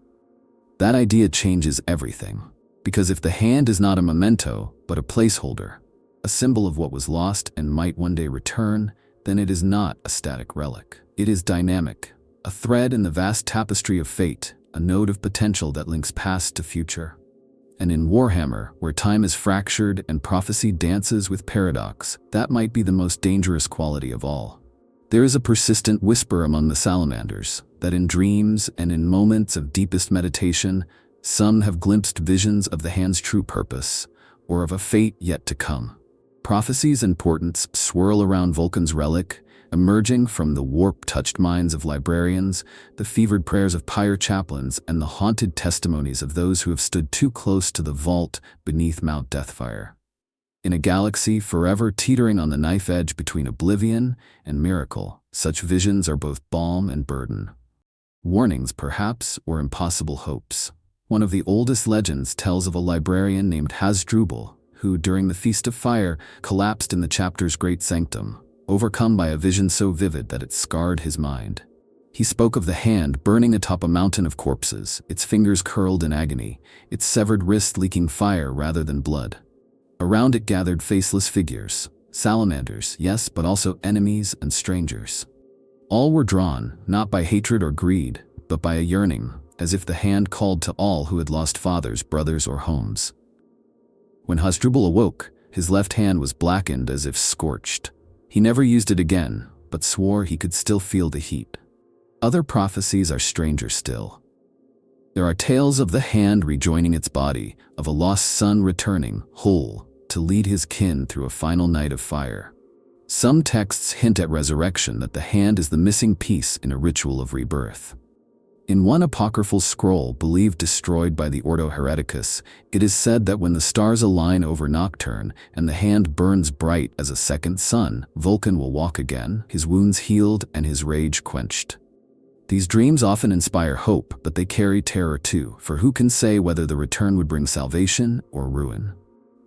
Speaker 1: That idea changes everything, because if the hand is not a memento, but a placeholder, a symbol of what was lost and might one day return, then it is not a static relic. It is dynamic, a thread in the vast tapestry of fate, a node of potential that links past to future. And in Warhammer, where time is fractured and prophecy dances with paradox, that might be the most dangerous quality of all. There is a persistent whisper among the salamanders that in dreams and in moments of deepest meditation, some have glimpsed visions of the hand's true purpose, or of a fate yet to come. Prophecies and portents swirl around Vulkan's relic, emerging from the warp-touched minds of librarians, the fevered prayers of pyre chaplains, and the haunted testimonies of those who have stood too close to the vault beneath Mount Deathfire. In a galaxy forever teetering on the knife edge between oblivion and miracle, such visions are both balm and burden. Warnings, perhaps, or impossible hopes. One of the oldest legends tells of a librarian named Residual, who, during the Feast of Fire, collapsed in the chapter's great sanctum, overcome by a vision so vivid that it scarred his mind. He spoke of the hand burning atop a mountain of corpses, its fingers curled in agony, its severed wrist leaking fire rather than blood. Around it gathered faceless figures, salamanders, yes, but also enemies and strangers. All were drawn, not by hatred or greed, but by a yearning, as if the hand called to all who had lost fathers, brothers, or homes. When Residual awoke, his left hand was blackened as if scorched. He never used it again, but swore he could still feel the heat. Other prophecies are stranger still. There are tales of the hand rejoining its body, of a lost son returning, whole, to lead his kin through a final night of fire. Some texts hint at resurrection, that the hand is the missing piece in a ritual of rebirth. In one apocryphal scroll believed destroyed by the Ordo Hereticus, it is said that when the stars align over Nocturne and the hand burns bright as a second sun, Vulkan will walk again, his wounds healed and his rage quenched. These dreams often inspire hope, but they carry terror too, for who can say whether the return would bring salvation or ruin?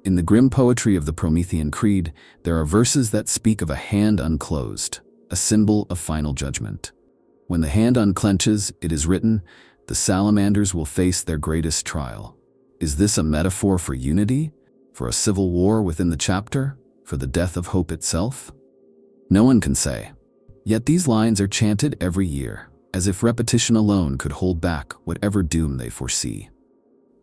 Speaker 1: In the grim poetry of the Promethean Creed, there are verses that speak of a hand unclosed, a symbol of final judgment. When the hand unclenches, it is written, the salamanders will face their greatest trial. Is this a metaphor for unity? For a civil war within the chapter? For the death of hope itself? No one can say. Yet these lines are chanted every year, as if repetition alone could hold back whatever doom they foresee.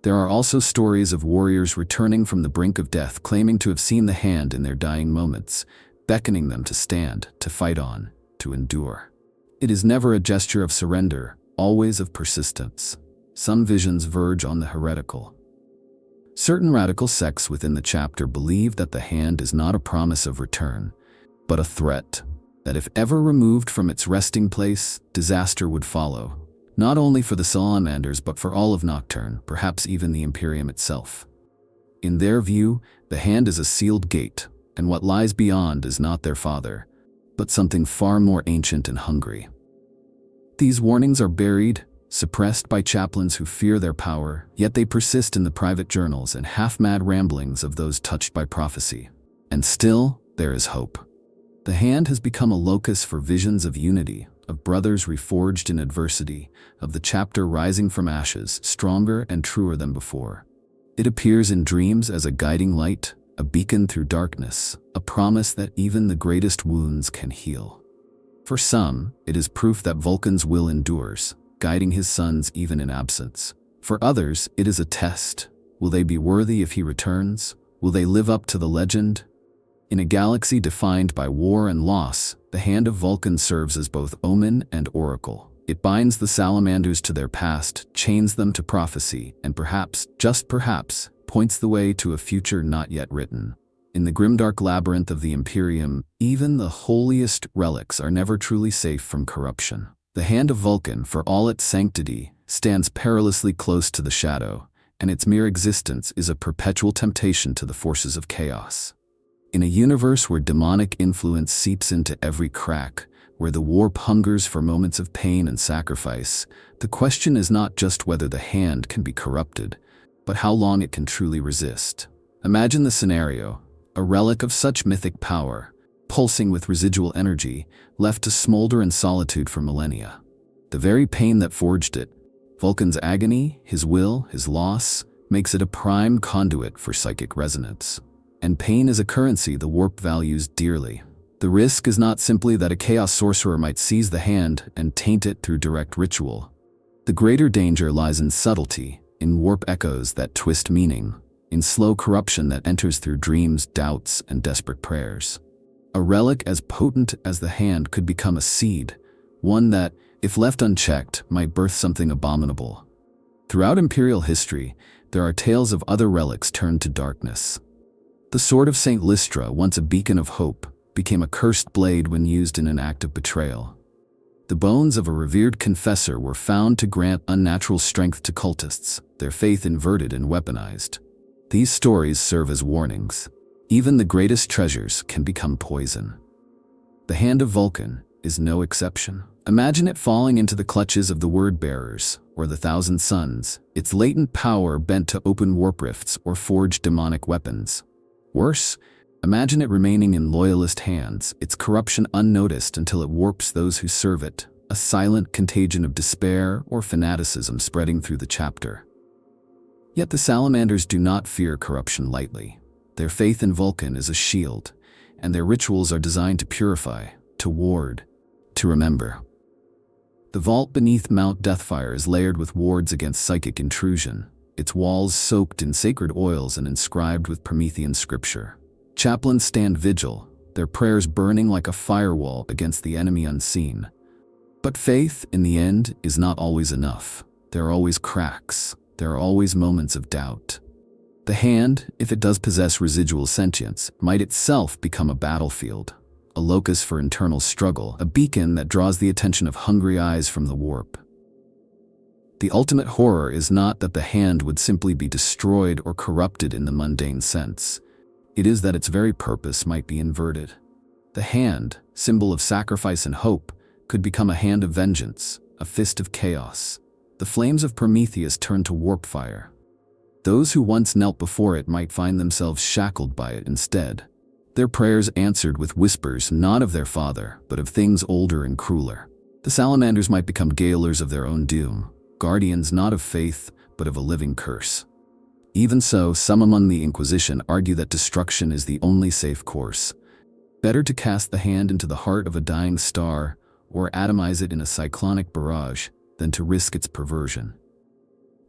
Speaker 1: There are also stories of warriors returning from the brink of death, claiming to have seen the hand in their dying moments, beckoning them to stand, to fight on, to endure. It is never a gesture of surrender, always of persistence. Some visions verge on the heretical. Certain radical sects within the chapter believe that the hand is not a promise of return, but a threat, that if ever removed from its resting place, disaster would follow, not only for the salamanders but for all of Nocturne, perhaps even the Imperium itself. In their view, the hand is a sealed gate, and what lies beyond is not their father, but something far more ancient and hungry. These warnings are buried, suppressed by chaplains who fear their power, yet they persist in the private journals and half-mad ramblings of those touched by prophecy. And still, there is hope. The hand has become a locus for visions of unity, of brothers reforged in adversity, of the chapter rising from ashes, stronger and truer than before. It appears in dreams as a guiding light, a beacon through darkness, a promise that even the greatest wounds can heal. For some, it is proof that Vulkan's will endures, guiding his sons even in absence. For others, it is a test. Will they be worthy if he returns? Will they live up to the legend? In a galaxy defined by war and loss, the hand of Vulkan serves as both omen and oracle. It binds the salamanders to their past, chains them to prophecy, and perhaps, just perhaps, points the way to a future not yet written. In the grimdark labyrinth of the Imperium, even the holiest relics are never truly safe from corruption. The hand of Vulkan, for all its sanctity, stands perilously close to the shadow, and its mere existence is a perpetual temptation to the forces of chaos. In a universe where demonic influence seeps into every crack, where the warp hungers for moments of pain and sacrifice, the question is not just whether the hand can be corrupted, but how long it can truly resist. Imagine the scenario, a relic of such mythic power, pulsing with residual energy, left to smolder in solitude for millennia. The very pain that forged it, Vulkan's agony, his will, his loss, makes it a prime conduit for psychic resonance. And pain is a currency the warp values dearly. The risk is not simply that a chaos sorcerer might seize the hand and taint it through direct ritual. The greater danger lies in subtlety, in warp echoes that twist meaning, in slow corruption that enters through dreams, doubts, and desperate prayers. A relic as potent as the hand could become a seed, one that, if left unchecked, might birth something abominable. Throughout Imperial history, there are tales of other relics turned to darkness. The sword of St. Lystra, once a beacon of hope, became a cursed blade when used in an act of betrayal. The bones of a revered confessor were found to grant unnatural strength to cultists, their faith inverted and weaponized. These stories serve as warnings. Even the greatest treasures can become poison. The Hand of Vulkan is no exception. Imagine it falling into the clutches of the Word-bearers, or the Thousand Suns, its latent power bent to open warp rifts or forge demonic weapons. Worse, imagine it remaining in loyalist hands, its corruption unnoticed until it warps those who serve it, a silent contagion of despair or fanaticism spreading through the chapter. Yet the salamanders do not fear corruption lightly. Their faith in Vulkan is a shield, and their rituals are designed to purify, to ward, to remember. The vault beneath Mount Deathfire is layered with wards against psychic intrusion, its walls soaked in sacred oils and inscribed with Promethean scripture. Chaplains stand vigil, their prayers burning like a firewall against the enemy unseen. But faith, in the end, is not always enough. There are always cracks. There are always moments of doubt. The hand, if it does possess residual sentience, might itself become a battlefield, a locus for internal struggle, a beacon that draws the attention of hungry eyes from the warp. The ultimate horror is not that the hand would simply be destroyed or corrupted in the mundane sense. It is that its very purpose might be inverted. The hand, symbol of sacrifice and hope, could become a hand of vengeance, a fist of chaos. The flames of Prometheus turn to warp fire. Those who once knelt before it might find themselves shackled by it instead. Their prayers answered with whispers not of their father, but of things older and crueler. The salamanders might become gaolers of their own doom, guardians not of faith, but of a living curse. Even so, some among the Inquisition argue that destruction is the only safe course. Better to cast the hand into the heart of a dying star, or atomize it in a cyclonic barrage, than to risk its perversion.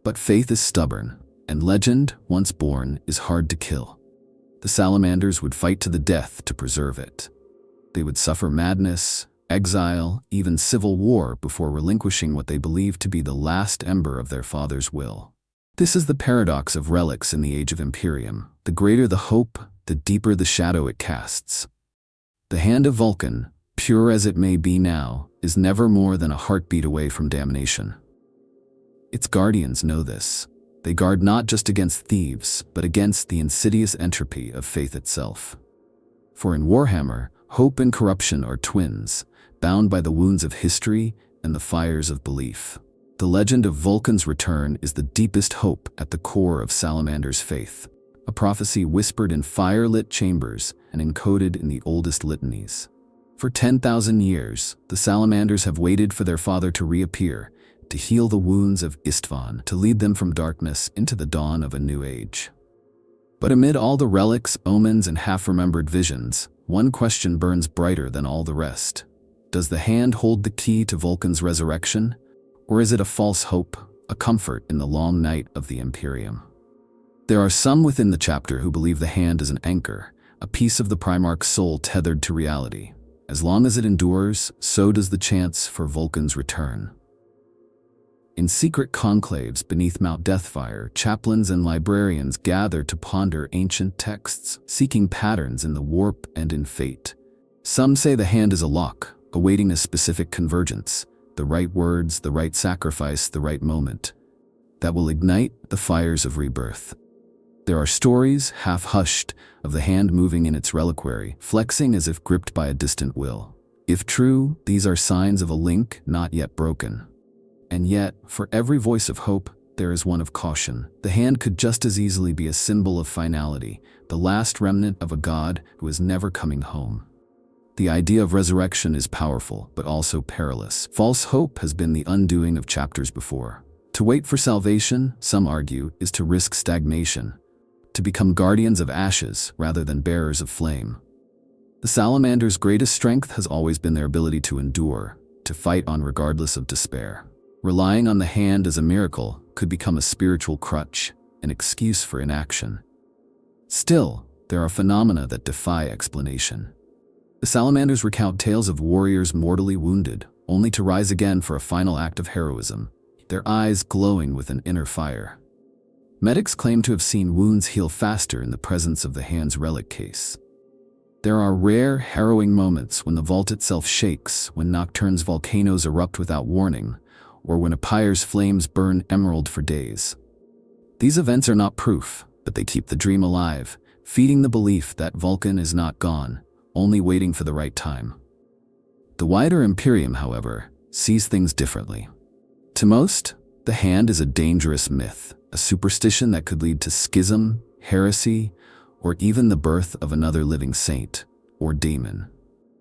Speaker 1: But faith is stubborn, and legend, once born, is hard to kill. The salamanders would fight to the death to preserve it. They would suffer madness, exile, even civil war before relinquishing what they believed to be the last ember of their father's will. This is the paradox of relics in the Age of Imperium. The greater the hope, the deeper the shadow it casts. The Hand of Vulkan, pure as it may be now, is never more than a heartbeat away from damnation. Its guardians know this. They guard not just against thieves, but against the insidious entropy of faith itself. For in Warhammer, hope and corruption are twins, bound by the wounds of history and the fires of belief. The legend of Vulkan's return is the deepest hope at the core of Salamander's faith, a prophecy whispered in fire-lit chambers and encoded in the oldest litanies. For 10,000 years, the Salamanders have waited for their father to reappear, to heal the wounds of Istvaan, to lead them from darkness into the dawn of a new age. But amid all the relics, omens, and half-remembered visions, one question burns brighter than all the rest. Does the hand hold the key to Vulkan's resurrection? Or is it a false hope, a comfort in the long night of the Imperium? There are some within the chapter who believe the hand is an anchor, a piece of the primarch's soul tethered to reality. As long as it endures, so does the chance for Vulkan's return. In secret conclaves beneath Mount Deathfire, chaplains and librarians gather to ponder ancient texts, seeking patterns in the warp and in fate. Some say the hand is a lock, awaiting a specific convergence, the right words, the right sacrifice, the right moment, that will ignite the fires of rebirth. There are stories, half-hushed, of the hand moving in its reliquary, flexing as if gripped by a distant will. If true, these are signs of a link not yet broken. And yet, for every voice of hope, there is one of caution. The hand could just as easily be a symbol of finality, the last remnant of a god who is never coming home. The idea of resurrection is powerful, but also perilous. False hope has been the undoing of chapters before. To wait for salvation, some argue, is to risk stagnation, to become guardians of ashes rather than bearers of flame. The salamander's greatest strength has always been their ability to endure, to fight on regardless of despair. Relying on the hand as a miracle could become a spiritual crutch, an excuse for inaction. Still, there are phenomena that defy explanation. The salamanders recount tales of warriors mortally wounded, only to rise again for a final act of heroism, their eyes glowing with an inner fire. Medics claim to have seen wounds heal faster in the presence of the hand's relic case. There are rare, harrowing moments when the vault itself shakes, when Nocturne's volcanoes erupt without warning, or when a pyre's flames burn emerald for days. These events are not proof, but they keep the dream alive, feeding the belief that Vulkan is not gone, only waiting for the right time. The wider Imperium, however, sees things differently. To most, the hand is a dangerous myth, a superstition that could lead to schism, heresy, or even the birth of another living saint, or demon.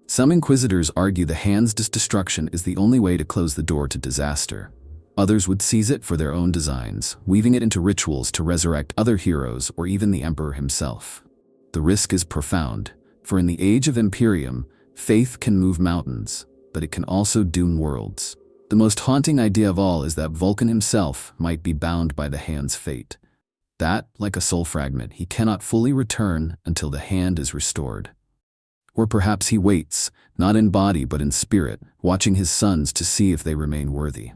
Speaker 1: Some inquisitors argue the hand's destruction is the only way to close the door to disaster. Others would seize it for their own designs, weaving it into rituals to resurrect other heroes or even the Emperor himself. The risk is profound, for in the age of Imperium, faith can move mountains, but it can also doom worlds. The most haunting idea of all is that Vulkan himself might be bound by the hand's fate. That, like a soul fragment, he cannot fully return until the hand is restored. Or perhaps he waits, not in body but in spirit, watching his sons to see if they remain worthy.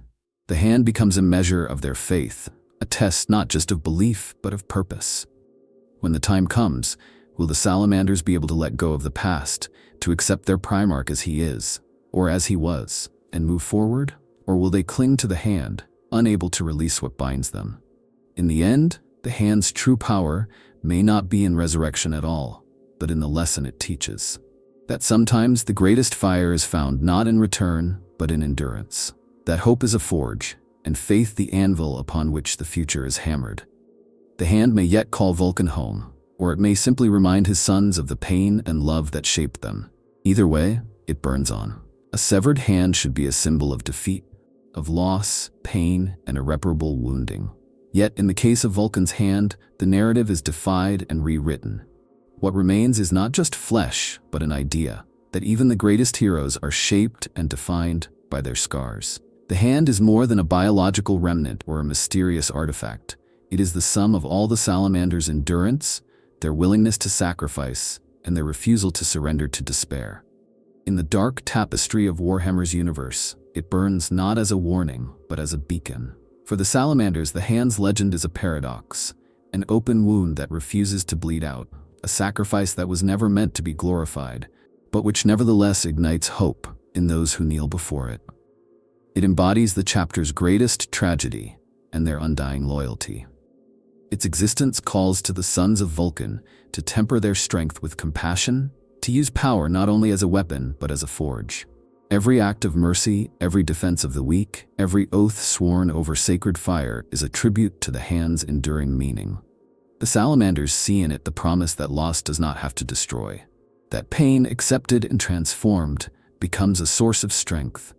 Speaker 1: The hand becomes a measure of their faith, a test not just of belief but of purpose. When the time comes, will the salamanders be able to let go of the past, to accept their primarch as he is, or as he was, and move forward? Or will they cling to the hand, unable to release what binds them? In the end, the hand's true power may not be in resurrection at all, but in the lesson it teaches. That sometimes the greatest fire is found not in return, but in endurance. That hope is a forge, and faith the anvil upon which the future is hammered. The hand may yet call Vulkan home, or it may simply remind his sons of the pain and love that shaped them. Either way, it burns on. A severed hand should be a symbol of defeat, of loss, pain, and irreparable wounding. Yet, in the case of Vulkan's hand, the narrative is defied and rewritten. What remains is not just flesh, but an idea, that even the greatest heroes are shaped and defined by their scars. The hand is more than a biological remnant or a mysterious artifact. It is the sum of all the salamanders' endurance, their willingness to sacrifice, and their refusal to surrender to despair. In the dark tapestry of Warhammer's universe, it burns not as a warning, but as a beacon. For the salamanders, the hand's legend is a paradox, an open wound that refuses to bleed out, a sacrifice that was never meant to be glorified, but which nevertheless ignites hope in those who kneel before it. It embodies the chapter's greatest tragedy and their undying loyalty. Its existence calls to the sons of Vulkan to temper their strength with compassion, to use power not only as a weapon but as a forge. Every act of mercy, every defense of the weak, every oath sworn over sacred fire is a tribute to the hand's enduring meaning. The salamanders see in it the promise that loss does not have to destroy, that pain accepted and transformed becomes a source of strength.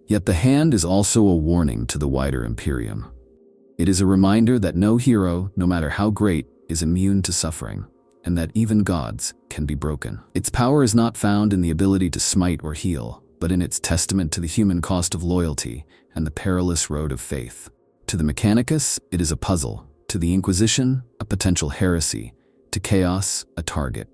Speaker 1: Yet the hand is also a warning to the wider Imperium. It is a reminder that no hero, no matter how great, is immune to suffering, and that even gods can be broken. Its power is not found in the ability to smite or heal, but in its testament to the human cost of loyalty and the perilous road of faith. To the Mechanicus, it is a puzzle. To the Inquisition, a potential heresy. To chaos, a target.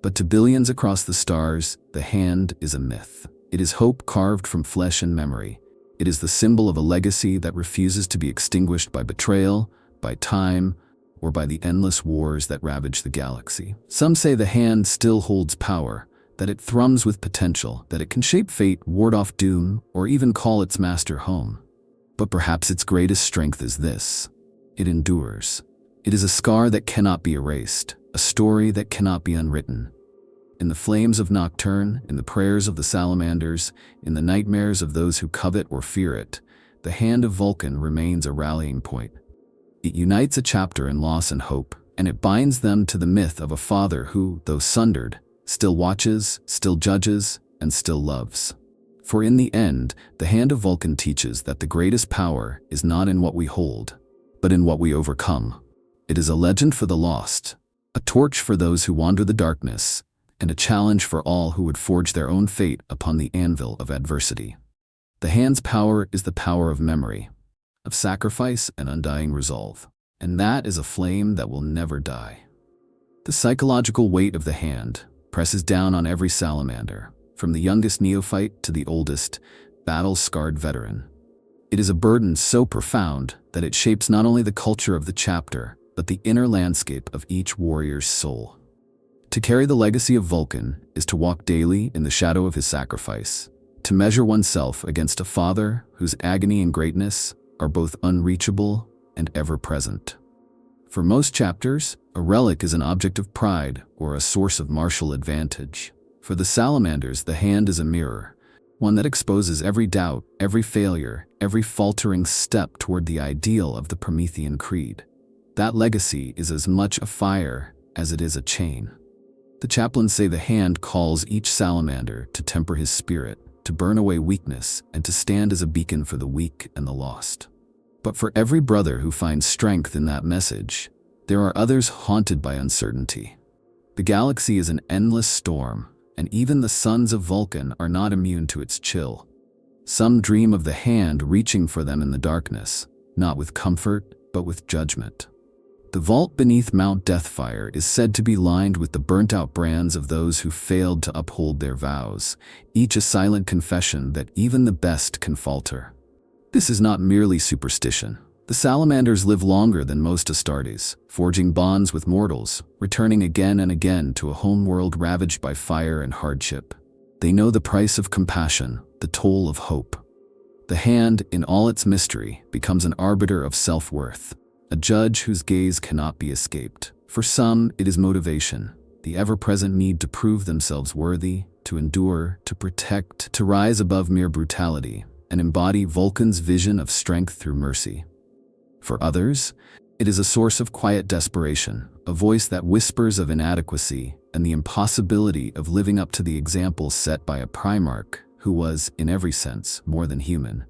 Speaker 1: But to billions across the stars, the hand is a myth. It is hope carved from flesh and memory. It is the symbol of a legacy that refuses to be extinguished by betrayal, by time, or by the endless wars that ravage the galaxy. Some say the hand still holds power, that it thrums with potential, that it can shape fate, ward off doom, or even call its master home. But perhaps its greatest strength is this: it endures. It is a scar that cannot be erased, a story that cannot be unwritten. In the flames of Nocturne, in the prayers of the salamanders, in the nightmares of those who covet or fear it, the hand of Vulkan remains a rallying point. It unites a chapter in loss and hope, and it binds them to the myth of a father who, though sundered, still watches, still judges, and still loves. For in the end, the hand of Vulkan teaches that the greatest power is not in what we hold, but in what we overcome. It is a legend for the lost, a torch for those who wander the darkness, and a challenge for all who would forge their own fate upon the anvil of adversity. The hand's power is the power of memory, of sacrifice and undying resolve, and that is a flame that will never die. The psychological weight of the hand presses down on every salamander, from the youngest neophyte to the oldest, battle-scarred veteran. It is a burden so profound that it shapes not only the culture of the chapter, but the inner landscape of each warrior's soul. To carry the legacy of Vulkan is to walk daily in the shadow of his sacrifice, to measure oneself against a father whose agony and greatness are both unreachable and ever-present. For most chapters, a relic is an object of pride or a source of martial advantage. For the salamanders, the hand is a mirror, one that exposes every doubt, every failure, every faltering step toward the ideal of the Promethean creed. That legacy is as much a fire as it is a chain. The chaplains say the hand calls each salamander to temper his spirit, to burn away weakness, and to stand as a beacon for the weak and the lost. But for every brother who finds strength in that message, there are others haunted by uncertainty. The galaxy is an endless storm, and even the sons of Vulkan are not immune to its chill. Some dream of the hand reaching for them in the darkness, not with comfort, but with judgment. The vault beneath Mount Deathfire is said to be lined with the burnt-out brands of those who failed to uphold their vows, each a silent confession that even the best can falter. This is not merely superstition. The salamanders live longer than most Astartes, forging bonds with mortals, returning again and again to a homeworld ravaged by fire and hardship. They know the price of compassion, the toll of hope. The hand, in all its mystery, becomes an arbiter of self-worth, a judge whose gaze cannot be escaped. For some, it is motivation, the ever-present need to prove themselves worthy, to endure, to protect, to rise above mere brutality, and embody Vulkan's vision of strength through mercy. For others, it is a source of quiet desperation, a voice that whispers of inadequacy and the impossibility of living up to the example set by a primarch who was, in every sense, more than human.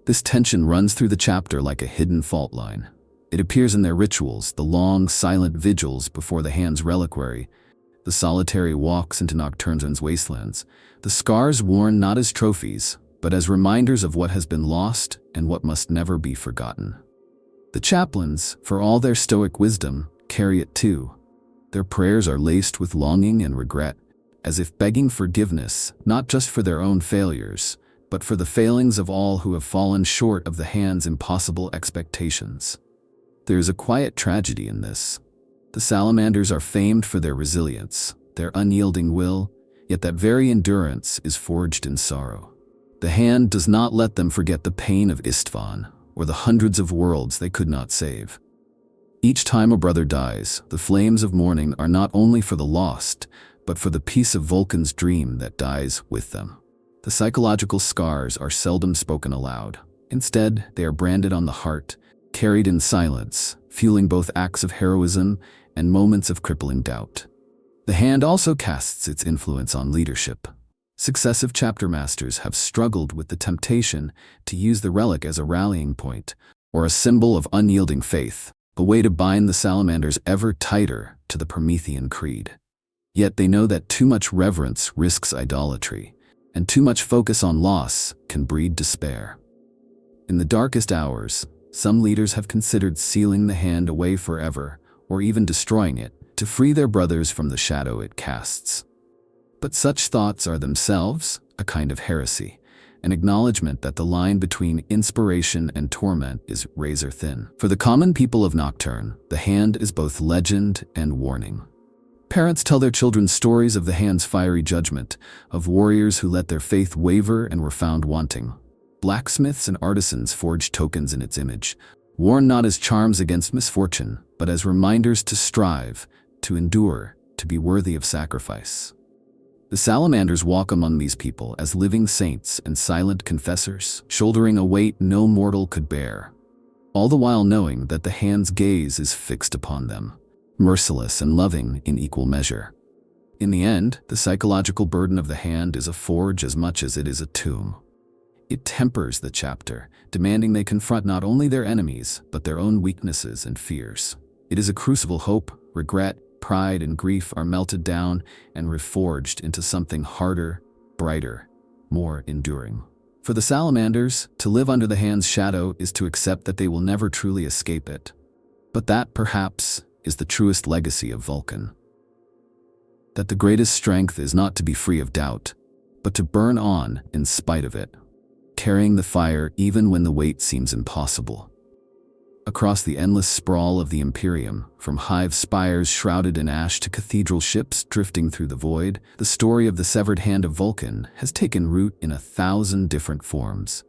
Speaker 1: This tension runs through the chapter like a hidden fault line. It appears in their rituals, the long, silent vigils before the hand's reliquary, the solitary walks into Nocturne's wastelands, the scars worn not as trophies, but as reminders of what has been lost and what must never be forgotten. The chaplains, for all their stoic wisdom, carry it too. Their prayers are laced with longing and regret, as if begging forgiveness, not just for their own failures, but for the failings of all who have fallen short of the hand's impossible expectations. There is a quiet tragedy in this. The salamanders are famed for their resilience, their unyielding will, yet that very endurance is forged in sorrow. The hand does not let them forget the pain of Istvaan, or the hundreds of worlds they could not save. Each time a brother dies, the flames of mourning are not only for the lost, but for the piece of Vulkan's dream that dies with them. The psychological scars are seldom spoken aloud. Instead, they are branded on the heart, carried in silence, fueling both acts of heroism and moments of crippling doubt. The hand also casts its influence on leadership. Successive chapter masters have struggled with the temptation to use the relic as a rallying point, or a symbol of unyielding faith, a way to bind the salamanders ever tighter to the Promethean creed. Yet they know that too much reverence risks idolatry, and too much focus on loss can breed despair. In the darkest hours, some leaders have considered sealing the hand away forever, or even destroying it, to free their brothers from the shadow it casts. But such thoughts are themselves a kind of heresy, an acknowledgement that the line between inspiration and torment is razor thin. For the common people of Nocturne, the hand is both legend and warning. Parents tell their children stories of the hand's fiery judgment, of warriors who let their faith waver and were found wanting. Blacksmiths and artisans forged tokens in its image, worn not as charms against misfortune, but as reminders to strive, to endure, to be worthy of sacrifice. The salamanders walk among these people as living saints and silent confessors, shouldering a weight no mortal could bear, all the while knowing that the hand's gaze is fixed upon them, merciless and loving in equal measure. In the end, the psychological burden of the hand is a forge as much as it is a tomb. It tempers the chapter, demanding they confront not only their enemies, but their own weaknesses and fears. It is a crucible. Hope, regret, pride, and grief are melted down and reforged into something harder, brighter, more enduring. For the salamanders, to live under the hand's shadow is to accept that they will never truly escape it. But that, perhaps, is the truest legacy of Vulkan. That the greatest strength is not to be free of doubt, but to burn on in spite of it, carrying the fire even when the weight seems impossible. Across the endless sprawl of the Imperium, from hive spires shrouded in ash to cathedral ships drifting through the void, the story of the severed hand of Vulkan has taken root in 1,000 different forms.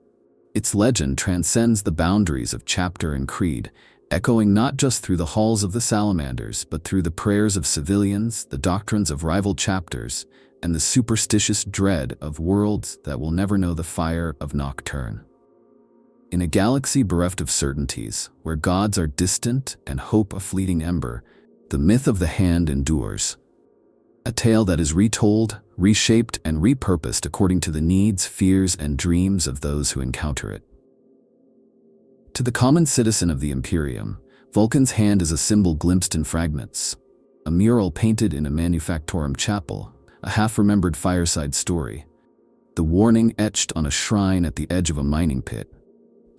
Speaker 1: Its legend transcends the boundaries of chapter and creed, echoing not just through the halls of the salamanders, but through the prayers of civilians, the doctrines of rival chapters, and the superstitious dread of worlds that will never know the fire of Nocturne. In a galaxy bereft of certainties, where gods are distant and hope a fleeting ember, the myth of the hand endures. A tale that is retold, reshaped, and repurposed according to the needs, fears, and dreams of those who encounter it. To the common citizen of the Imperium, Vulkan's hand is a symbol glimpsed in fragments, a mural painted in a manufactorum chapel, a half-remembered fireside story, the warning etched on a shrine at the edge of a mining pit.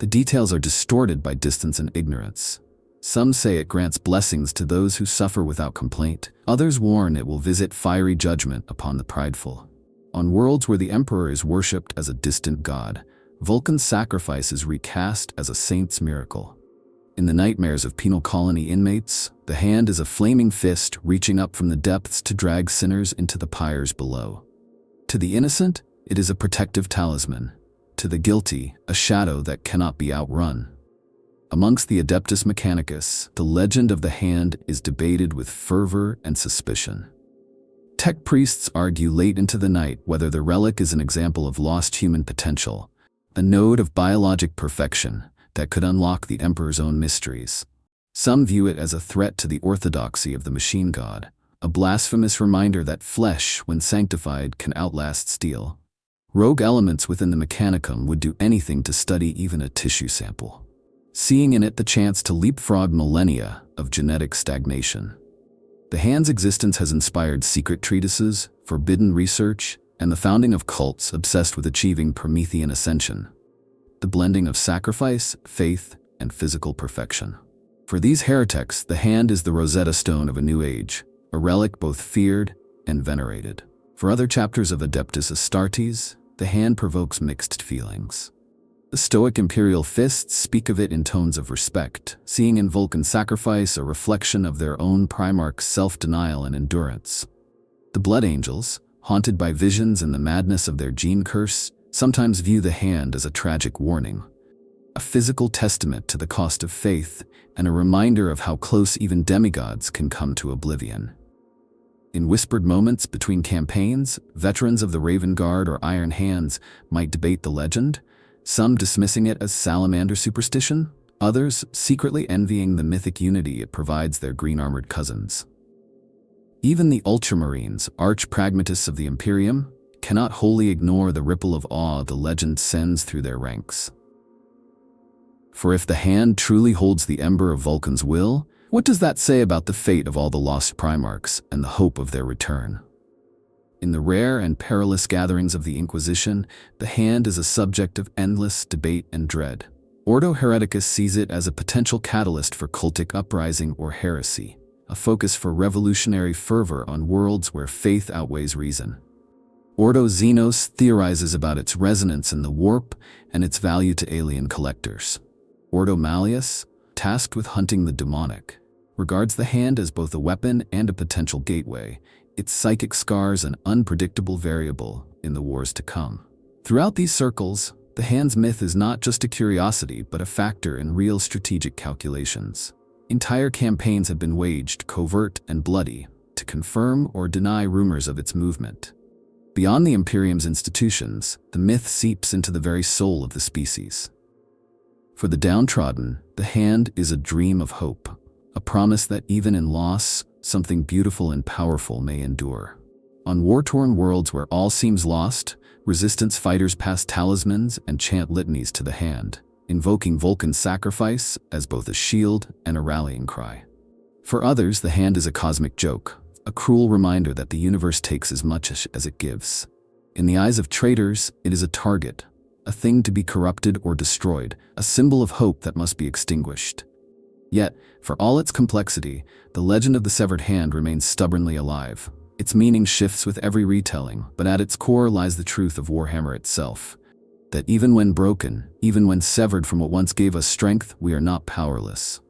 Speaker 1: The details are distorted by distance and ignorance. Some say it grants blessings to those who suffer without complaint. Others warn it will visit fiery judgment upon the prideful. On worlds where the Emperor is worshipped as a distant god, Vulkan's sacrifice is recast as a saint's miracle. In the nightmares of penal colony inmates, the hand is a flaming fist reaching up from the depths to drag sinners into the pyres below. To the innocent, it is a protective talisman. To the guilty, a shadow that cannot be outrun. Amongst the Adeptus Mechanicus, the legend of the hand is debated with fervor and suspicion. Tech priests argue late into the night whether the relic is an example of lost human potential, a node of biologic perfection that could unlock the Emperor's own mysteries. Some view it as a threat to the orthodoxy of the machine god, a blasphemous reminder that flesh, when sanctified, can outlast steel. Rogue elements within the Mechanicum would do anything to study even a tissue sample, seeing in it the chance to leapfrog millennia of genetic stagnation. The hand's existence has inspired secret treatises, forbidden research, and the founding of cults obsessed with achieving Promethean ascension, the blending of sacrifice, faith, and physical perfection. For these heretics, the hand is the Rosetta Stone of a new age, a relic both feared and venerated. For other chapters of Adeptus Astartes, the hand provokes mixed feelings. The Stoic imperial fists speak of it in tones of respect, seeing in Vulkan's sacrifice a reflection of their own primarch's self-denial and endurance. The Blood Angels, haunted by visions and the madness of their gene curse, sometimes view the hand as a tragic warning, a physical testament to the cost of faith and a reminder of how close even demigods can come to oblivion. In whispered moments between campaigns, veterans of the Raven Guard or Iron Hands might debate the legend, some dismissing it as salamander superstition, others secretly envying the mythic unity it provides their green-armored cousins. Even the Ultramarines, arch-pragmatists of the Imperium, cannot wholly ignore the ripple of awe the legend sends through their ranks. For if the hand truly holds the ember of Vulkan's will, what does that say about the fate of all the lost primarchs and the hope of their return? In the rare and perilous gatherings of the Inquisition, the hand is a subject of endless debate and dread. Ordo Hereticus sees it as a potential catalyst for cultic uprising or heresy, a focus for revolutionary fervor on worlds where faith outweighs reason. Ordo Xenos theorizes about its resonance in the warp and its value to alien collectors. Ordo Malleus, tasked with hunting the demonic, regards the hand as both a weapon and a potential gateway, its psychic scars an unpredictable variable in the wars to come. Throughout these circles, the hand's myth is not just a curiosity but a factor in real strategic calculations. Entire campaigns have been waged, covert and bloody, to confirm or deny rumors of its movement. Beyond the Imperium's institutions, the myth seeps into the very soul of the species. For the downtrodden, the hand is a dream of hope, a promise that even in loss, something beautiful and powerful may endure. On war-torn worlds where all seems lost, resistance fighters pass talismans and chant litanies to the hand, invoking Vulkan's sacrifice as both a shield and a rallying cry. For others, the hand is a cosmic joke, a cruel reminder that the universe takes as much as it gives. In the eyes of traitors, it is a target, a thing to be corrupted or destroyed, a symbol of hope that must be extinguished. Yet, for all its complexity, the legend of the severed hand remains stubbornly alive. Its meaning shifts with every retelling, but at its core lies the truth of Warhammer itself. That even when broken, even when severed from what once gave us strength, we are not powerless.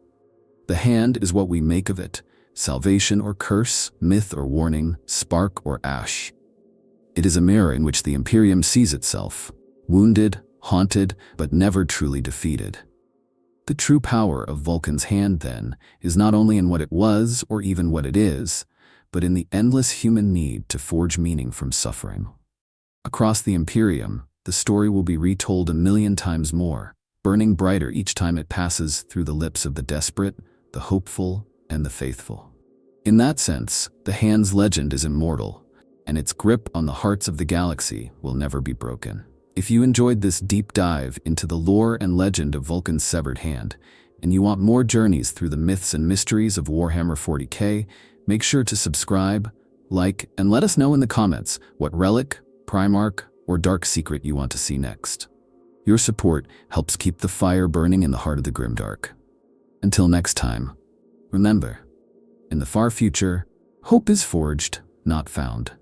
Speaker 1: The hand is what we make of it, salvation or curse, myth or warning, spark or ash. It is a mirror in which the Imperium sees itself, wounded, haunted, but never truly defeated. The true power of Vulkan's hand, then, is not only in what it was or even what it is, but in the endless human need to forge meaning from suffering. Across the Imperium, the story will be retold 1,000,000 times more, burning brighter each time it passes through the lips of the desperate, the hopeful, and the faithful. In that sense, the hand's legend is immortal, and its grip on the hearts of the galaxy will never be broken. If you enjoyed this deep dive into the lore and legend of Vulkan's severed hand, and you want more journeys through the myths and mysteries of Warhammer 40k, make sure to subscribe, like, and let us know in the comments what relic, primarch, or dark secret you want to see next. Your support helps keep the fire burning in the heart of the grimdark. Until next time, remember, in the far future, hope is forged, not found.